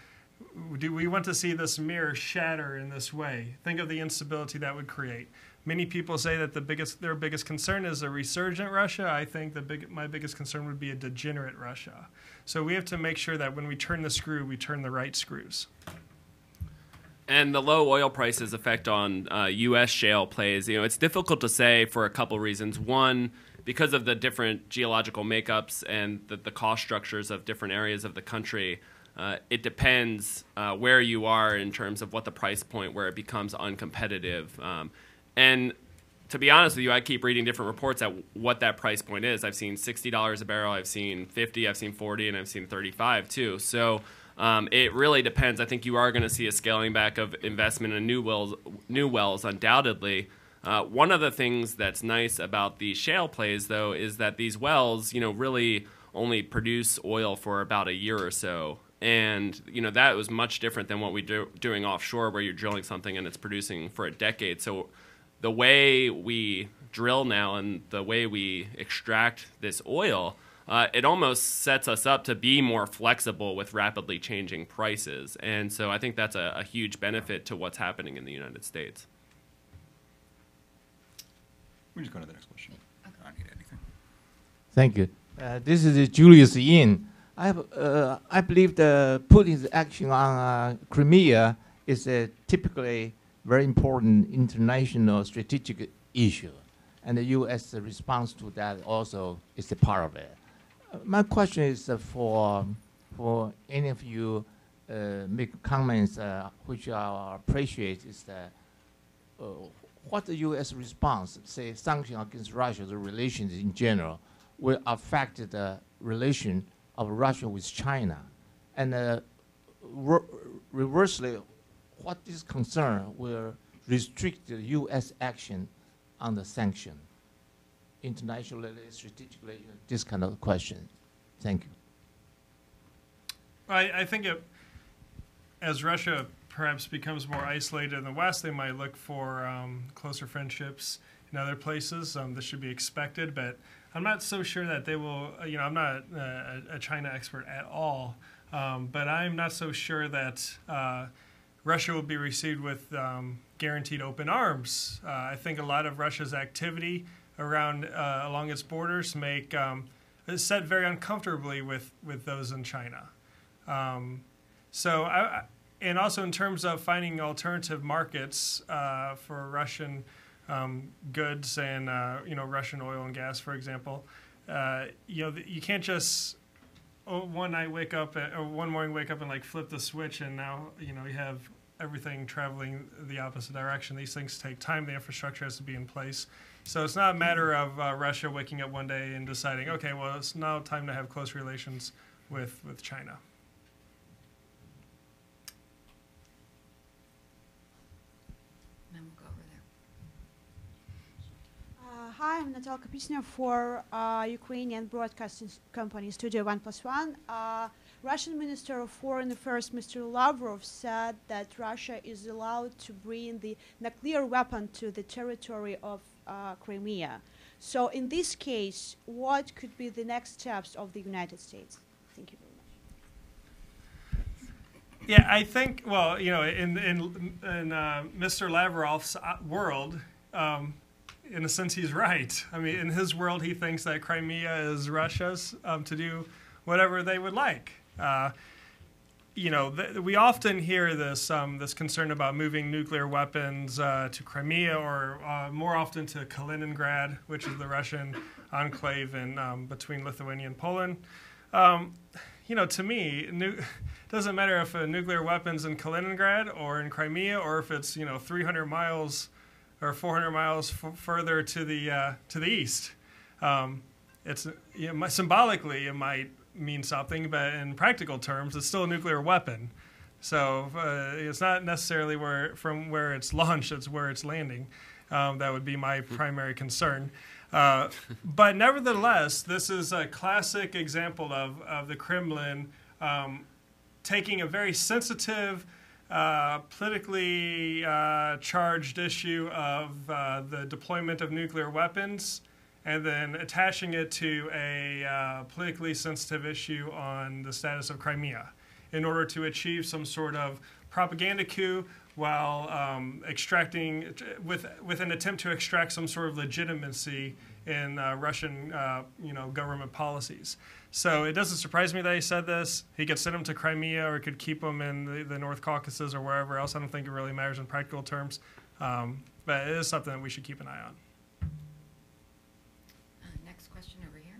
do we want to see this mirror shatter in this way? Think of the instability that would create. Many people say that their biggest concern is a resurgent Russia. I think my biggest concern would be a degenerate Russia. So we have to make sure that when we turn the screw, we turn the right screws. And the low oil prices effect on U.S. shale plays, it's difficult to say for a couple reasons. One, because of the different geological makeups and the cost structures of different areas of the country, it depends where you are in terms of what the price point where it becomes uncompetitive. And to be honest with you, I keep reading different reports at what that price point is. I've seen $60 a barrel, I've seen $50, I've seen $40, and I've seen $35 too. So it really depends. I think you are going to see a scaling back of investment in new wells undoubtedly. One of the things that's nice about these shale plays, though, is that these wells, really only produce oil for about a year or so. And, that was much different than what we're doing offshore where you're drilling something and it's producing for a decade. So the way we drill now and the way we extract this oil, it almost sets us up to be more flexible with rapidly changing prices. And so I think that's a huge benefit to what's happening in the United States. We just go to the next question. I don't need anything. Thank you. This is Julius Yin. I believe the Putin's action on Crimea is a typically very important international strategic issue, and the U.S. response to that also is a part of it. My question is for any of you make comments which I appreciate is that what the U.S. response, say sanctions against Russia, the relations in general, will affect the relation of Russia with China, and reversely, what is concern will restrict the U.S. action on the sanction, internationally, strategically, this kind of question. Thank you. I think as Russia perhaps becomes more isolated in the West, they might look for closer friendships in other places. This should be expected, but I'm not so sure that they will, I'm not a China expert at all, but I'm not so sure that Russia will be received with guaranteed open arms. I think a lot of Russia's activity along its borders make set very uncomfortably with those in China. And also in terms of finding alternative markets for Russian goods and Russian oil and gas, for example, you can't just one morning wake up and like flip the switch and now you have everything traveling the opposite direction. These things take time. The infrastructure has to be in place. So it's not a matter of Russia waking up one day and deciding, okay, well, it's now time to have close relations with China. And then we'll go over there. Hi, I'm Natalia Kapusina for Ukrainian broadcasting company Studio 1+1. Russian Minister of Foreign Affairs, Mr. Lavrov, said that Russia is allowed to bring the nuclear weapon to the territory of Crimea. So in this case, what could be the next steps of the United States? Thank you very much. Yeah, I think, well, in Mr. Lavrov's world, in a sense, he's right. I mean, in his world, he thinks that Crimea is Russia's to do whatever they would like. We often hear this concern about moving nuclear weapons to Crimea, or more often to Kaliningrad, which is the Russian enclave between Lithuania and Poland. To me, it doesn't matter if a nuclear weapon's in Kaliningrad or in Crimea, or if it's 300 miles or 400 miles further to the east. It's symbolically it might mean something, but in practical terms, it's still a nuclear weapon. So it's not necessarily from where it's launched; it's where it's landing. That would be my primary concern. But nevertheless, this is a classic example of the Kremlin taking a very sensitive, politically charged issue of the deployment of nuclear weapons, and then attaching it to a politically sensitive issue on the status of Crimea in order to achieve some sort of propaganda coup while extracting, with an attempt to extract some sort of legitimacy in Russian government policies. So it doesn't surprise me that he said this. He could send him to Crimea, or could keep him in the North Caucasus or wherever else. I don't think it really matters in practical terms. But it is something that we should keep an eye on. Next question over here.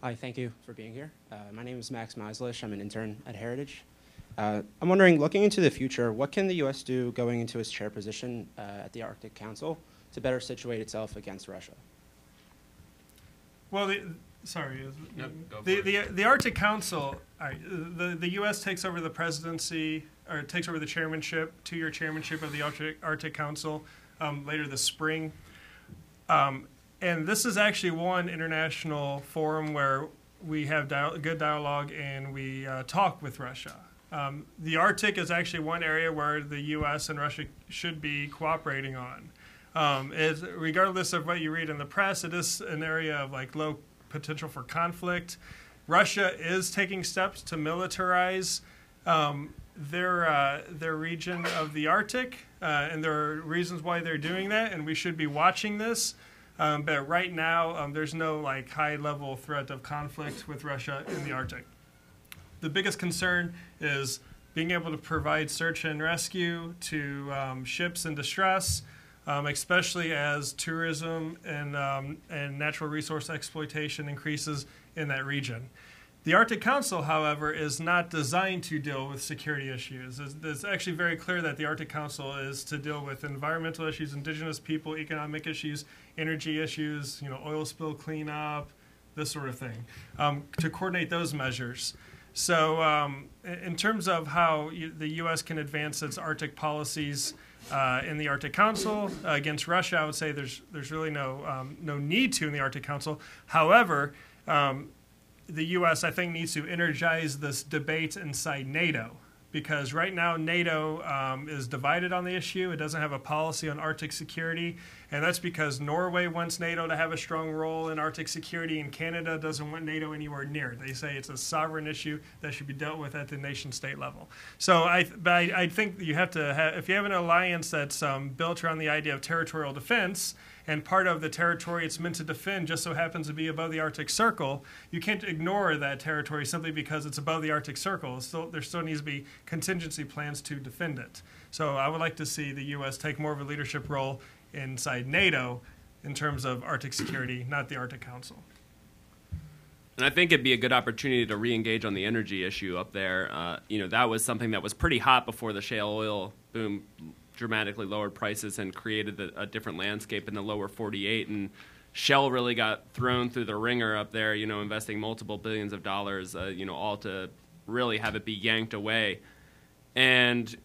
Hi, thank you for being here. My name is Max Meislish. I'm an intern at Heritage. I'm wondering, looking into the future, what can the U.S. do going into its chair position at the Arctic Council to better situate itself against Russia? Well, the Arctic Council, the U.S. takes over the presidency, or takes over the chairmanship, 2-year chairmanship of the Arctic Council later this spring. And this is actually one international forum where we have good dialogue and we talk with Russia. The Arctic is actually one area where the U.S. and Russia should be cooperating on. Regardless of what you read in the press, it is an area of low potential for conflict. Russia is taking steps to militarize their region of the Arctic, and there are reasons why they're doing that, and we should be watching this. But right now, there's no high-level threat of conflict with Russia in the Arctic. The biggest concern is being able to provide search and rescue to ships in distress, especially as tourism and natural resource exploitation increases in that region. The Arctic Council, however, is not designed to deal with security issues. It's actually very clear that the Arctic Council is to deal with environmental issues, indigenous people, economic issues, energy issues, oil spill cleanup, this sort of thing, to coordinate those measures. So in terms of how the U.S. can advance its Arctic policies in the Arctic Council against Russia, I would say there's really no need to in the Arctic Council. However, the U.S., I think, needs to energize this debate inside NATO, because right now NATO is divided on the issue. It doesn't have a policy on Arctic security, and that's because Norway wants NATO to have a strong role in Arctic security, and Canada doesn't want NATO anywhere near it. They say it's a sovereign issue that should be dealt with at the nation-state level. So I think you have to have, if you have an alliance that's built around the idea of territorial defense, and part of the territory it's meant to defend just so happens to be above the Arctic Circle, you can't ignore that territory simply because it's above the Arctic Circle. There still needs to be contingency plans to defend it. So I would like to see the U.S. take more of a leadership role inside NATO in terms of Arctic security, not the Arctic Council. And I think it'd be a good opportunity to re-engage on the energy issue up there. That was something that was pretty hot before the shale oil boom dramatically lowered prices and created a different landscape in the lower 48. And Shell really got thrown through the ringer up there, investing multiple billions of dollars, all to really have it be yanked away. And,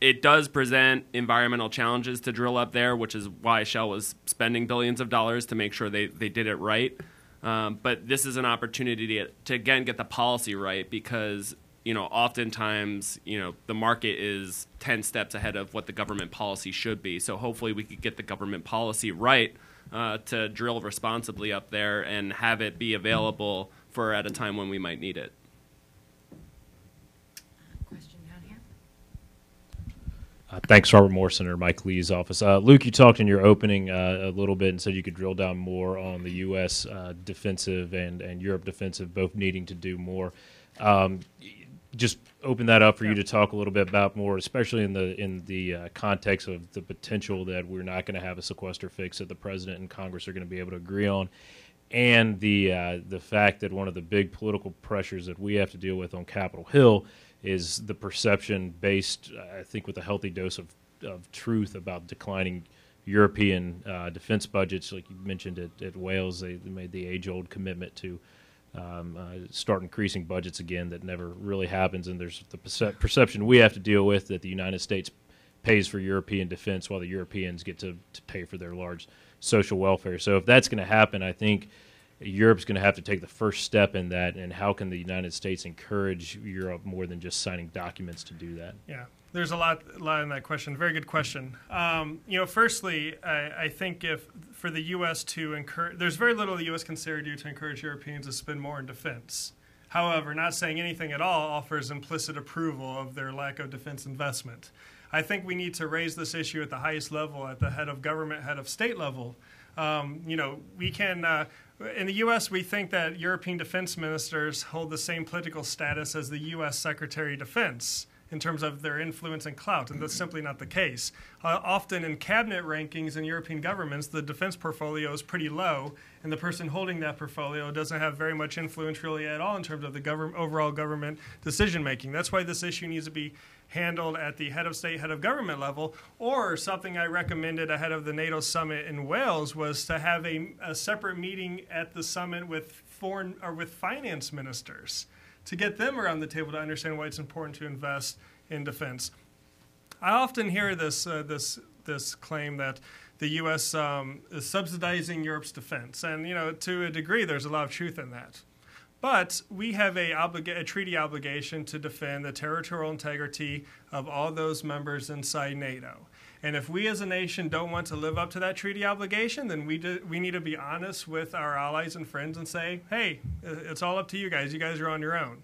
it does present environmental challenges to drill up there, which is why Shell was spending billions of dollars to make sure they did it right. But this is an opportunity to again, get the policy right because, oftentimes, the market is 10 steps ahead of what the government policy should be. So hopefully we could get the government policy right to drill responsibly up there and have it be available for at a time when we might need it. Question down here. Thanks, Robert Moore, Senator Mike Lee's office. Luke, you talked in your opening a little bit and said you could drill down more on the U.S. Defensive and Europe defensive, both needing to do more. Just open that up for you to talk a little bit about more, especially in the context of the potential that we're not going to have a sequester fix that the president and Congress are going to be able to agree on, and the fact that one of the big political pressures that we have to deal with on Capitol Hill is the perception based, I think, with a healthy dose of truth about declining European defense budgets. Like you mentioned at Wales, they made the age-old commitment to start increasing budgets again that never really happens. And there's the perception we have to deal with that the United States pays for European defense while the Europeans get to pay for their large social welfare. So if that's going to happen, I think Europe's going to have to take the first step in that, and how can the United States encourage Europe more than just signing documents to do that? Yeah, there's a lot in that question. Very good question. Firstly, I think if for the U.S. to encourage, there's very little the U.S. can say or do to encourage Europeans to spend more in defense. However, not saying anything at all offers implicit approval of their lack of defense investment. I think we need to raise this issue at the highest level, at the head of government, head of state level. We can, in the U.S., we think that European defense ministers hold the same political status as the U.S. Secretary of Defense in terms of their influence and clout, and that's simply not the case. Often in cabinet rankings in European governments, the defense portfolio is pretty low, and the person holding that portfolio doesn't have very much influence really at all in terms of the overall government decision-making. That's why this issue needs to be handled at the head of state, head of government level, or something I recommended ahead of the NATO summit in Wales was to have a separate meeting at the summit with foreign or with finance ministers to get them around the table to understand why it's important to invest in defense. I often hear this claim that the U.S. Is subsidizing Europe's defense, and to a degree, there's a lot of truth in that. But we have a treaty obligation to defend the territorial integrity of all those members inside NATO. And if we as a nation don't want to live up to that treaty obligation, then we need to be honest with our allies and friends and say, hey, it's all up to you guys. You guys are on your own.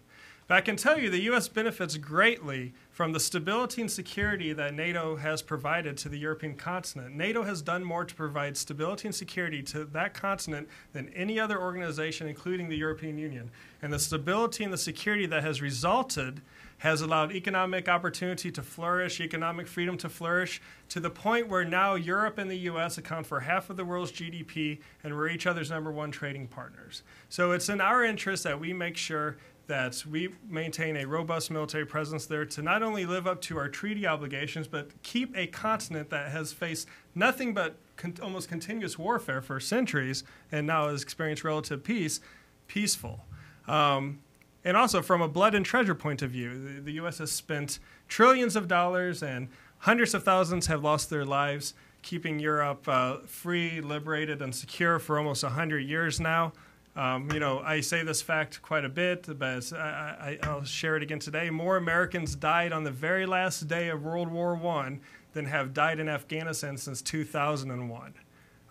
But I can tell you the U.S. benefits greatly from the stability and security that NATO has provided to the European continent. NATO has done more to provide stability and security to that continent than any other organization, including the European Union. And the stability and the security that has resulted has allowed economic opportunity to flourish, economic freedom to flourish, to the point where now Europe and the U.S. account for half of the world's GDP, and we're each other's #1 trading partners. So it's in our interest that we make sure that we maintain a robust military presence there to not only live up to our treaty obligations, but keep a continent that has faced nothing but almost continuous warfare for centuries and now has experienced relative peace, peaceful. And also from a blood and treasure point of view, the U.S. has spent trillions of dollars and hundreds of thousands have lost their lives, keeping Europe free, liberated, and secure for almost 100 years now. I say this fact quite a bit, but I'll share it again today. More Americans died on the very last day of World War I than have died in Afghanistan since 2001.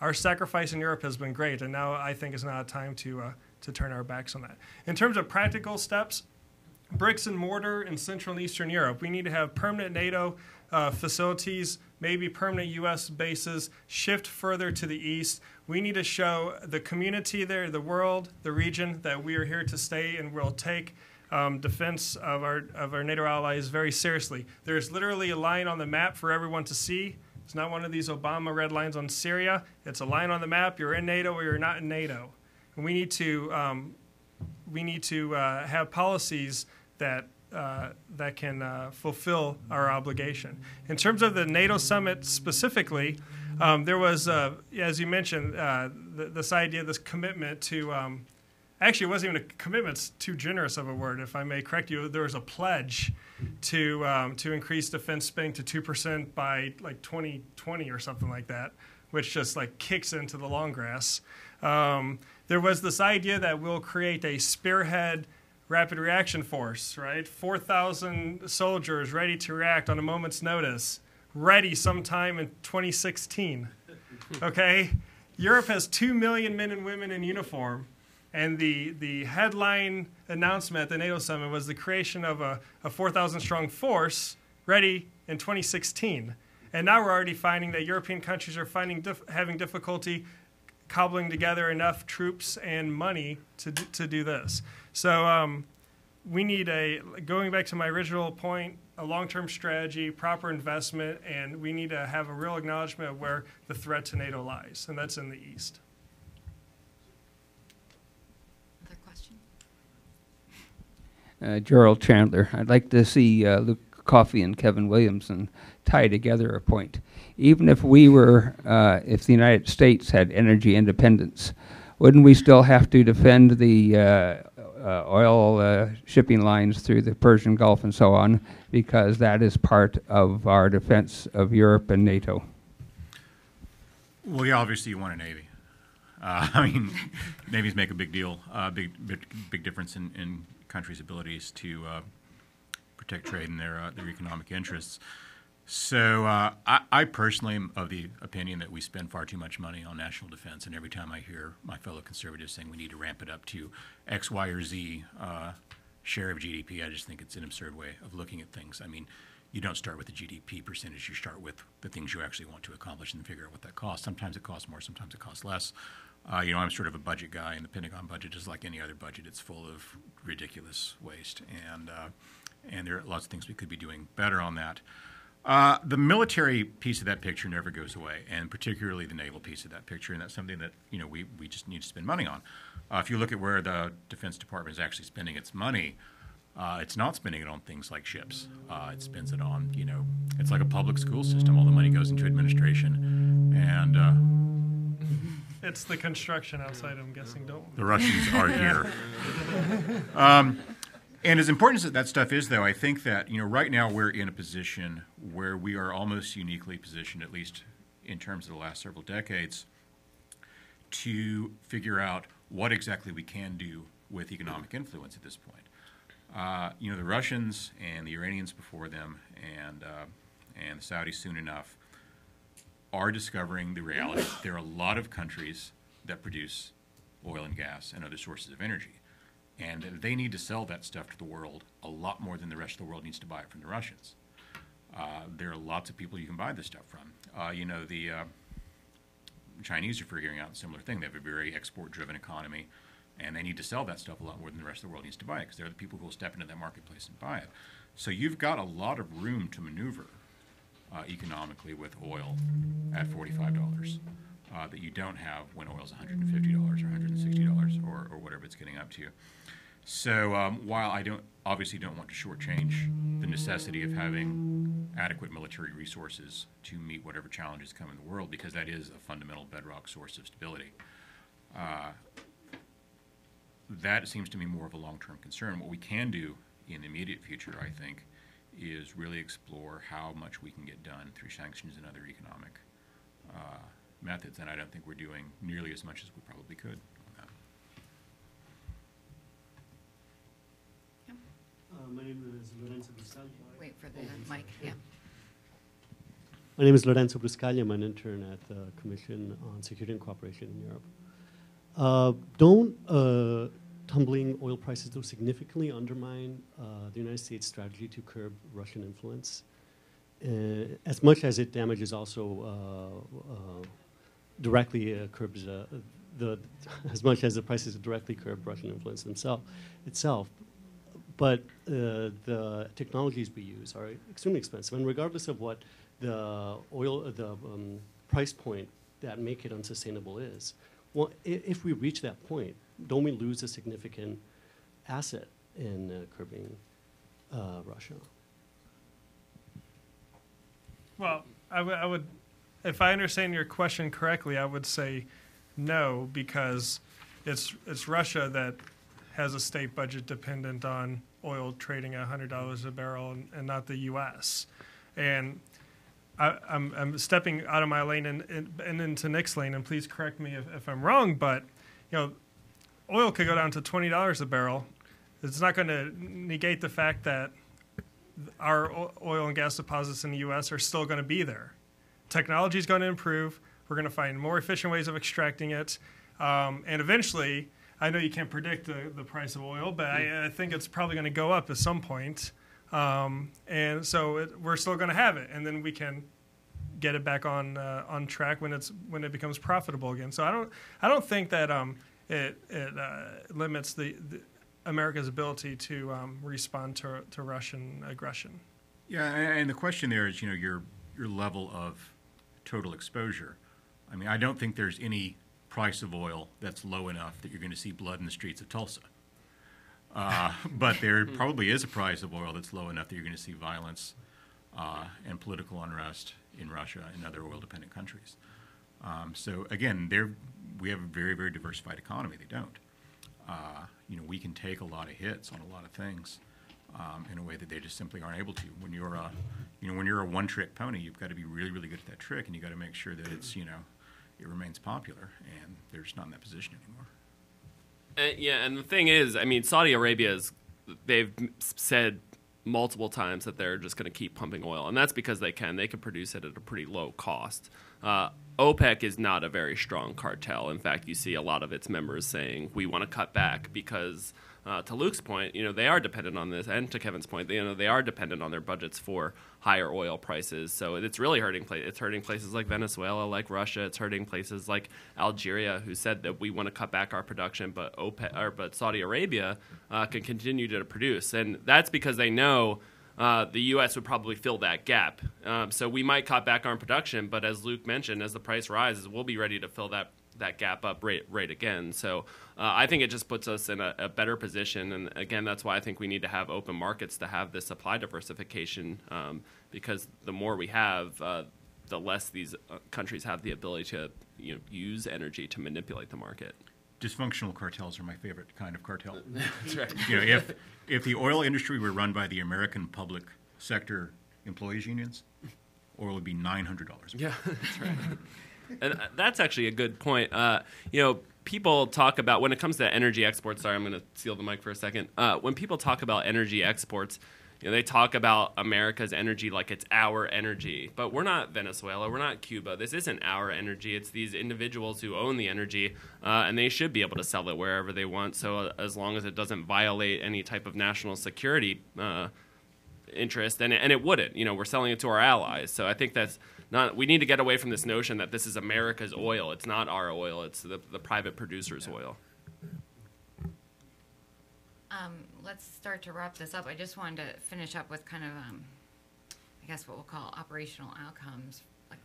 Our sacrifice in Europe has been great, and now I think it's not a time to turn our backs on that. In terms of practical steps, bricks and mortar in Central and Eastern Europe, we need to have permanent NATO facilities maybe permanent U.S. bases, shift further to the east. We need to show the community there, the world, the region, that we are here to stay and will take defense of our NATO allies very seriously. There's literally a line on the map for everyone to see. It's not one of these Obama red lines on Syria. It's a line on the map. You're in NATO or you're not in NATO. And we need to have policies that can fulfill our obligation. In terms of the NATO summit specifically, there was, as you mentioned, this idea, this commitment to. Actually, it wasn't even a commitment. It's too generous of a word, if I may correct you. There was a pledge to increase defense spending to 2% by like 2020 or something like that, which just like kicks into the long grass. There was this idea that we'll create a spearhead rapid reaction force, right? 4,000 soldiers ready to react on a moment's notice, ready sometime in 2016. Okay? Europe has 2 million men and women in uniform. And the headline announcement at the NATO summit was the creation of a 4,000 strong force ready in 2016. And now we're already finding that European countries are having difficulty cobbling together enough troops and money to do this. So we need going back to my original point, a long-term strategy, proper investment, and we need to have a real acknowledgement of where the threat to NATO lies, and that's in the east. Gerald Chandler. I'd like to see Luke Coffey and Kevin Williamson tie together a point. Even if if the United States had energy independence, wouldn't we still have to defend the oil shipping lines through the Persian Gulf and so on, because that is part of our defense of Europe and NATO? Well, yeah, obviously you want a Navy. I mean, navies make a big deal, big difference in countries' abilities to protect trade and their economic interests. So I personally am of the opinion that we spend far too much money on national defense, and every time I hear my fellow conservatives saying we need to ramp it up to X, Y, or Z share of GDP, I just think it's an absurd way of looking at things. I mean, you don't start with the GDP percentage, you start with the things you actually want to accomplish and figure out what that costs. Sometimes it costs more, sometimes it costs less. I'm sort of a budget guy, and the Pentagon budget is like any other budget. It's full of ridiculous waste, and there are lots of things we could be doing better on that. The military piece of that picture never goes away, and particularly the naval piece of that picture, and that's something that we just need to spend money on. If you look at where the Defense Department is actually spending its money, it's not spending it on things like ships. It spends it on, it's like a public school system. All the money goes into administration, and it's the construction outside, I'm guessing. Don't the Russians are here. And as important as that stuff is, though, I think that right now we're in a position where we are almost uniquely positioned, at least in terms of the last several decades, to figure out what exactly we can do with economic influence at this point. The Russians and the Iranians before them, and the Saudis soon enough, are discovering the reality. There are a lot of countries that produce oil and gas and other sources of energy, and they need to sell that stuff to the world a lot more than the rest of the world needs to buy it from the Russians. There are lots of people you can buy this stuff from. The Chinese are figuring out a similar thing. They have a very export-driven economy, and they need to sell that stuff a lot more than the rest of the world needs to buy it, because they're the people who will step into that marketplace and buy it. So you've got a lot of room to maneuver economically with oil at $45 that you don't have when oil's $150 or $160 or whatever it's getting up to. So while I obviously don't want to shortchange the necessity of having adequate military resources to meet whatever challenges come in the world, because that is a fundamental bedrock source of stability, that seems to me more of a long-term concern. What we can do in the immediate future, I think, is really explore how much we can get done through sanctions and other economic methods, and I don't think we're doing nearly as much as we probably could on that. My name is Lorenzo Bruscaglia. Wait for the mic, yeah. My name is Lorenzo Bruscaglia. I'm an intern at the Commission on Security and Cooperation in Europe. Don't tumbling oil prices do significantly undermine the United States' strategy to curb Russian influence? as much as it damages also directly curbs as much as the prices directly curb Russian influence itself. But the technologies we use are extremely expensive, and regardless of what the price point that make it unsustainable is, well, if we reach that point, don't we lose a significant asset in curbing Russia? Well, I would, if I understand your question correctly, I would say no, because it's Russia that has a state budget dependent on oil trading at $100 a barrel, and not the U.S. And I'm stepping out of my lane and into Nick's lane, and please correct me if I'm wrong, but oil could go down to $20 a barrel. It's not going to negate the fact that our oil and gas deposits in the U.S. are still going to be there. Technology is going to improve. We're going to find more efficient ways of extracting it. And eventually, I know you can't predict the price of oil, but I think it's probably going to go up at some point. And so we're still going to have it, and then we can get it back on track when it becomes profitable again. So I don't think that it limits the America's ability to respond to Russian aggression. Yeah, and the question there is, your level of total exposure. I mean, I don't think there's any price of oil that's low enough that you're going to see blood in the streets of Tulsa. But there probably is a price of oil that's low enough that you're going to see violence and political unrest in Russia and other oil-dependent countries. So again, we have a very, very diversified economy. They don't. We can take a lot of hits on a lot of things in a way that they just simply aren't able to. When you're a one-trick pony, you've got to be really, really good at that trick, and you got to make sure that it's it remains popular, and they're just not in that position anymore. Yeah, and the thing is, I mean, Saudi Arabia they've said multiple times that they're just going to keep pumping oil, and that's because they can produce it at a pretty low cost. OPEC is not a very strong cartel. In fact, you see a lot of its members saying we want to cut back because, to Luke's point, they are dependent on this, and to Kevin's point, they are dependent on their budgets for higher oil prices. So it's really hurting. It's hurting places like Venezuela, like Russia. It's hurting places like Algeria, who said that we want to cut back our production, but but Saudi Arabia can continue to produce, and that's because they know the U.S. would probably fill that gap. So we might cut back on production, but as Luke mentioned, as the price rises, we'll be ready to fill that gap up right again. So I think it just puts us in a better position. And again, that's why I think we need to have open markets to have this supply diversification, because the more we have, the less these countries have the ability to use energy to manipulate the market. Dysfunctional cartels are my favorite kind of cartel. That's right. If the oil industry were run by the American public sector employees unions, oil would be $900. Yeah, that's right. And that's actually a good point. People talk about, when it comes to energy exports, sorry, I'm going to steal the mic for a second. When people talk about energy exports, they talk about America's energy like it's our energy. But we're not Venezuela. We're not Cuba. This isn't our energy. It's these individuals who own the energy, and they should be able to sell it wherever they want, so as long as it doesn't violate any type of national security interest, and it wouldn't. We're selling it to our allies. So I think that's not. We need to get away from this notion that this is America's oil. It's not our oil. It's the private producer's oil. Let's start to wrap this up. I just wanted to finish up with kind of, I guess what we'll call operational outcomes, like,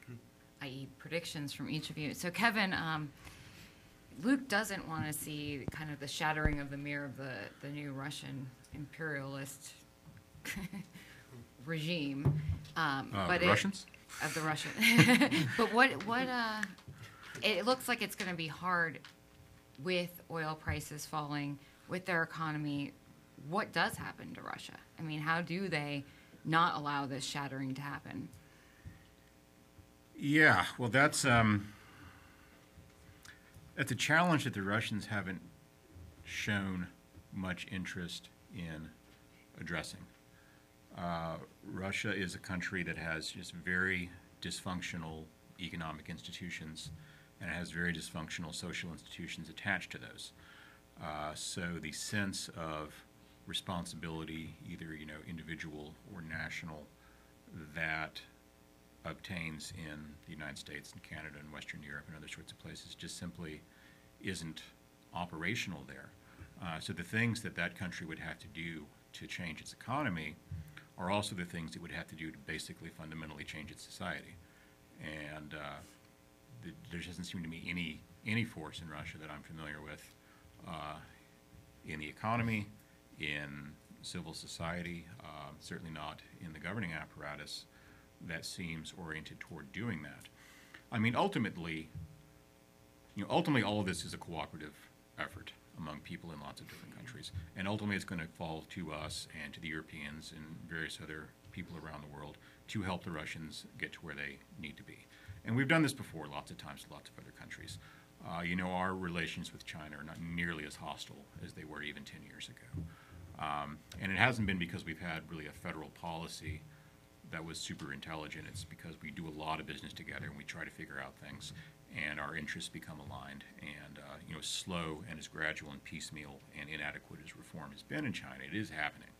i.e. predictions from each of you. So Kevin, Luke doesn't want to see kind of the shattering of the mirror of the new Russian imperialist regime. But Russians? Of the Russian. But what it looks like it's going to be hard with oil prices falling, with their economy. What does happen to Russia? I mean, how do they not allow this shattering to happen? Yeah, well, that's a challenge that the Russians haven't shown much interest in addressing. Russia is a country that has just very dysfunctional economic institutions, and it has very dysfunctional social institutions attached to those. So the sense of responsibility, either individual or national, that obtains in the United States and Canada and Western Europe and other sorts of places just simply isn't operational there. So the things that that country would have to do to change its economy are also the things it would have to do to basically fundamentally change its society. And there doesn't seem to be any force in Russia that I'm familiar with in the economy, in civil society, certainly not in the governing apparatus, that seems oriented toward doing that. I mean, ultimately all of this is a cooperative effort among people in lots of different countries, and ultimately it's going to fall to us and to the Europeans and various other people around the world to help the Russians get to where they need to be. And we've done this before lots of times with lots of other countries. Our relations with China are not nearly as hostile as they were even 10 years ago. And it hasn't been because we've had really a federal policy that was super intelligent. It's because we do a lot of business together and we try to figure out things, and our interests become aligned. And slow and as gradual and piecemeal and inadequate as reform has been in China, it is happening.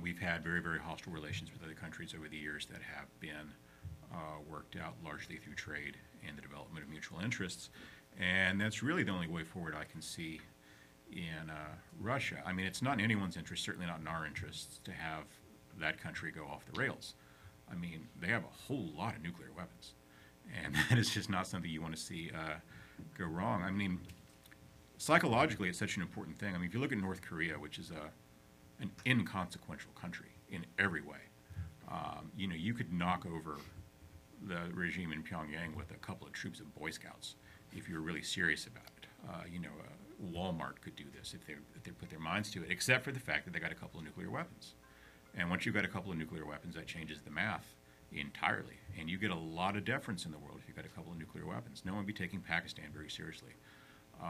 We've had very, very hostile relations with other countries over the years that have been worked out largely through trade and the development of mutual interests. And that's really the only way forward I can see in Russia. I mean, it's not in anyone's interest, certainly not in our interests, to have that country go off the rails. I mean, they have a whole lot of nuclear weapons, and that is just not something you want to see go wrong. I mean, psychologically, it's such an important thing. I mean, if you look at North Korea, which is an inconsequential country in every way, you could knock over the regime in Pyongyang with a couple of troops of Boy Scouts if you were really serious about it. Walmart could do this if they put their minds to it, except for the fact that they got a couple of nuclear weapons. And once you've got a couple of nuclear weapons, that changes the math entirely. And you get a lot of deference in the world if you've got a couple of nuclear weapons. No one would be taking Pakistan very seriously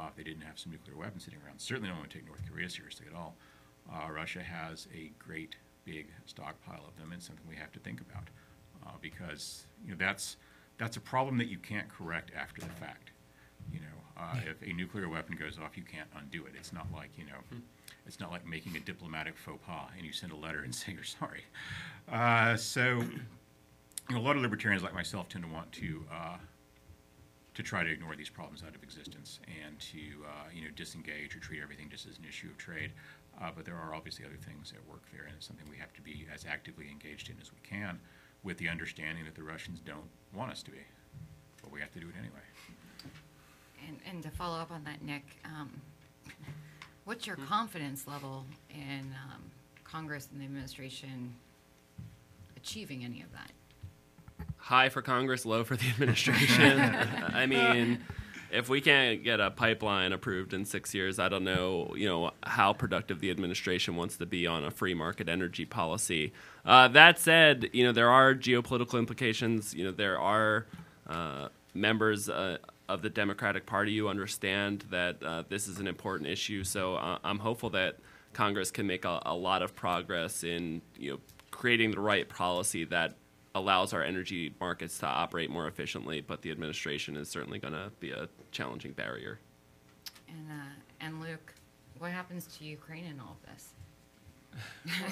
if they didn't have some nuclear weapons sitting around. Certainly no one would take North Korea seriously at all. Russia has a great big stockpile of them, and something we have to think about because that's a problem that you can't correct after the fact. If a nuclear weapon goes off, you can't undo it. It's not like it's not like making a diplomatic faux pas and you send a letter and say you're sorry. So a lot of libertarians like myself tend to want to try to ignore these problems out of existence and to disengage or treat everything just as an issue of trade. But there are obviously other things at work there, and it's something we have to be as actively engaged in as we can, with the understanding that the Russians don't want us to be, but we have to do it anyway. And to follow up on that, Nick, what's your confidence level in Congress and the administration achieving any of that? High for Congress, low for the administration. I mean, if we can't get a pipeline approved in 6 years, I don't know, how productive the administration wants to be on a free market energy policy. That said, there are geopolitical implications. There are members of the Democratic Party who understand that this is an important issue. So I'm hopeful that Congress can make a lot of progress in creating the right policy that allows our energy markets to operate more efficiently. But the administration is certainly going to be a challenging barrier. And Luke, what happens to Ukraine in all of this?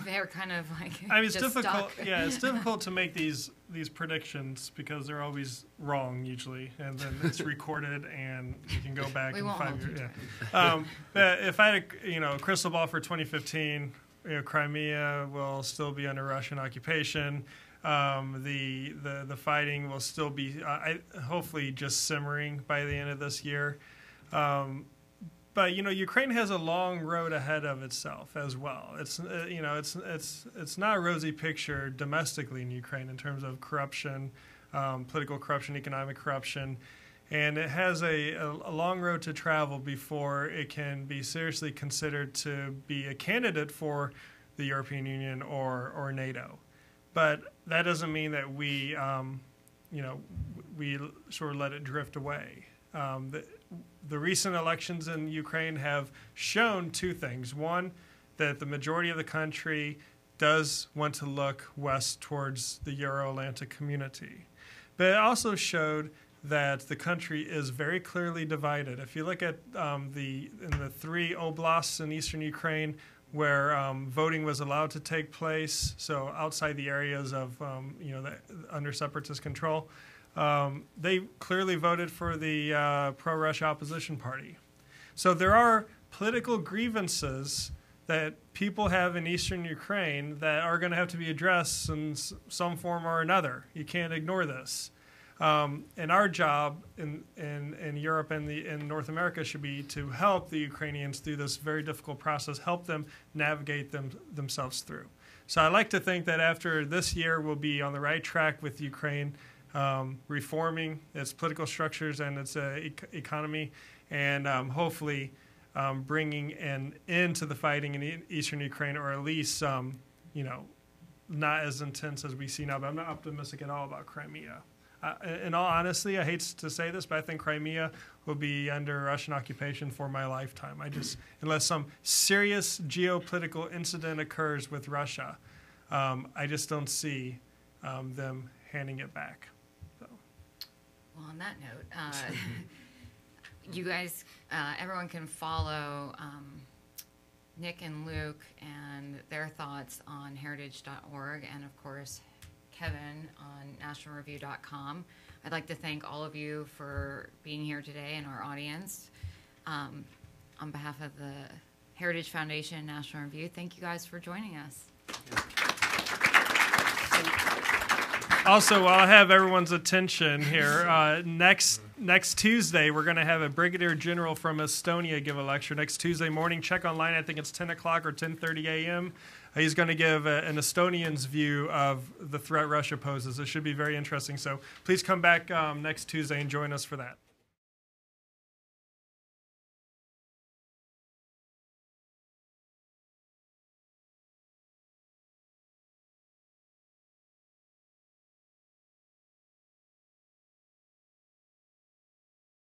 They're kind of like it's difficult. stuck. Yeah, it's difficult to make these predictions because they're always wrong usually, and then it's recorded and you can go back in 5 years. Yeah. But if I had a crystal ball for 2015, Crimea will still be under Russian occupation. The fighting will still be hopefully just simmering by the end of this year. But Ukraine has a long road ahead of itself as well. It's not a rosy picture domestically in Ukraine in terms of corruption, political corruption, economic corruption, and it has a long road to travel before it can be seriously considered to be a candidate for the European Union or NATO. But that doesn't mean that we sort of let it drift away. The recent elections in Ukraine have shown two things. One, that the majority of the country does want to look west towards the Euro-Atlantic community. But it also showed that the country is very clearly divided. If you look at in the three oblasts in eastern Ukraine, where voting was allowed to take place, so outside the areas of under separatist control. They clearly voted for the pro-Russia opposition party. So there are political grievances that people have in eastern Ukraine that are going to have to be addressed in some form or another. You can't ignore this. And our job in Europe and in North America should be to help the Ukrainians through this very difficult process, help them navigate themselves through. So I like to think that after this year, we'll be on the right track with Ukraine, reforming its political structures and its economy, and hopefully bringing an end to the fighting in eastern Ukraine, or at least, not as intense as we see now. But I'm not optimistic at all about Crimea. In all honesty, I hate to say this, but I think Crimea will be under Russian occupation for my lifetime. Unless some serious geopolitical incident occurs with Russia, I just don't see them handing it back. So. Well, on that note, you guys, everyone can follow Nick and Luke and their thoughts on heritage.org, and of course Kevin on nationalreview.com. I'd like to thank all of you for being here today and our audience. On behalf of the Heritage Foundation and National Review, thank you guys for joining us. Also, I'll have everyone's attention here. Next Tuesday, we're going to have a Brigadier General from Estonia give a lecture next Tuesday morning. Check online. I think it's 10 o'clock or 10:30 a.m. He's going to give an Estonian's view of the threat Russia poses. It should be very interesting. So please come back next Tuesday and join us for that.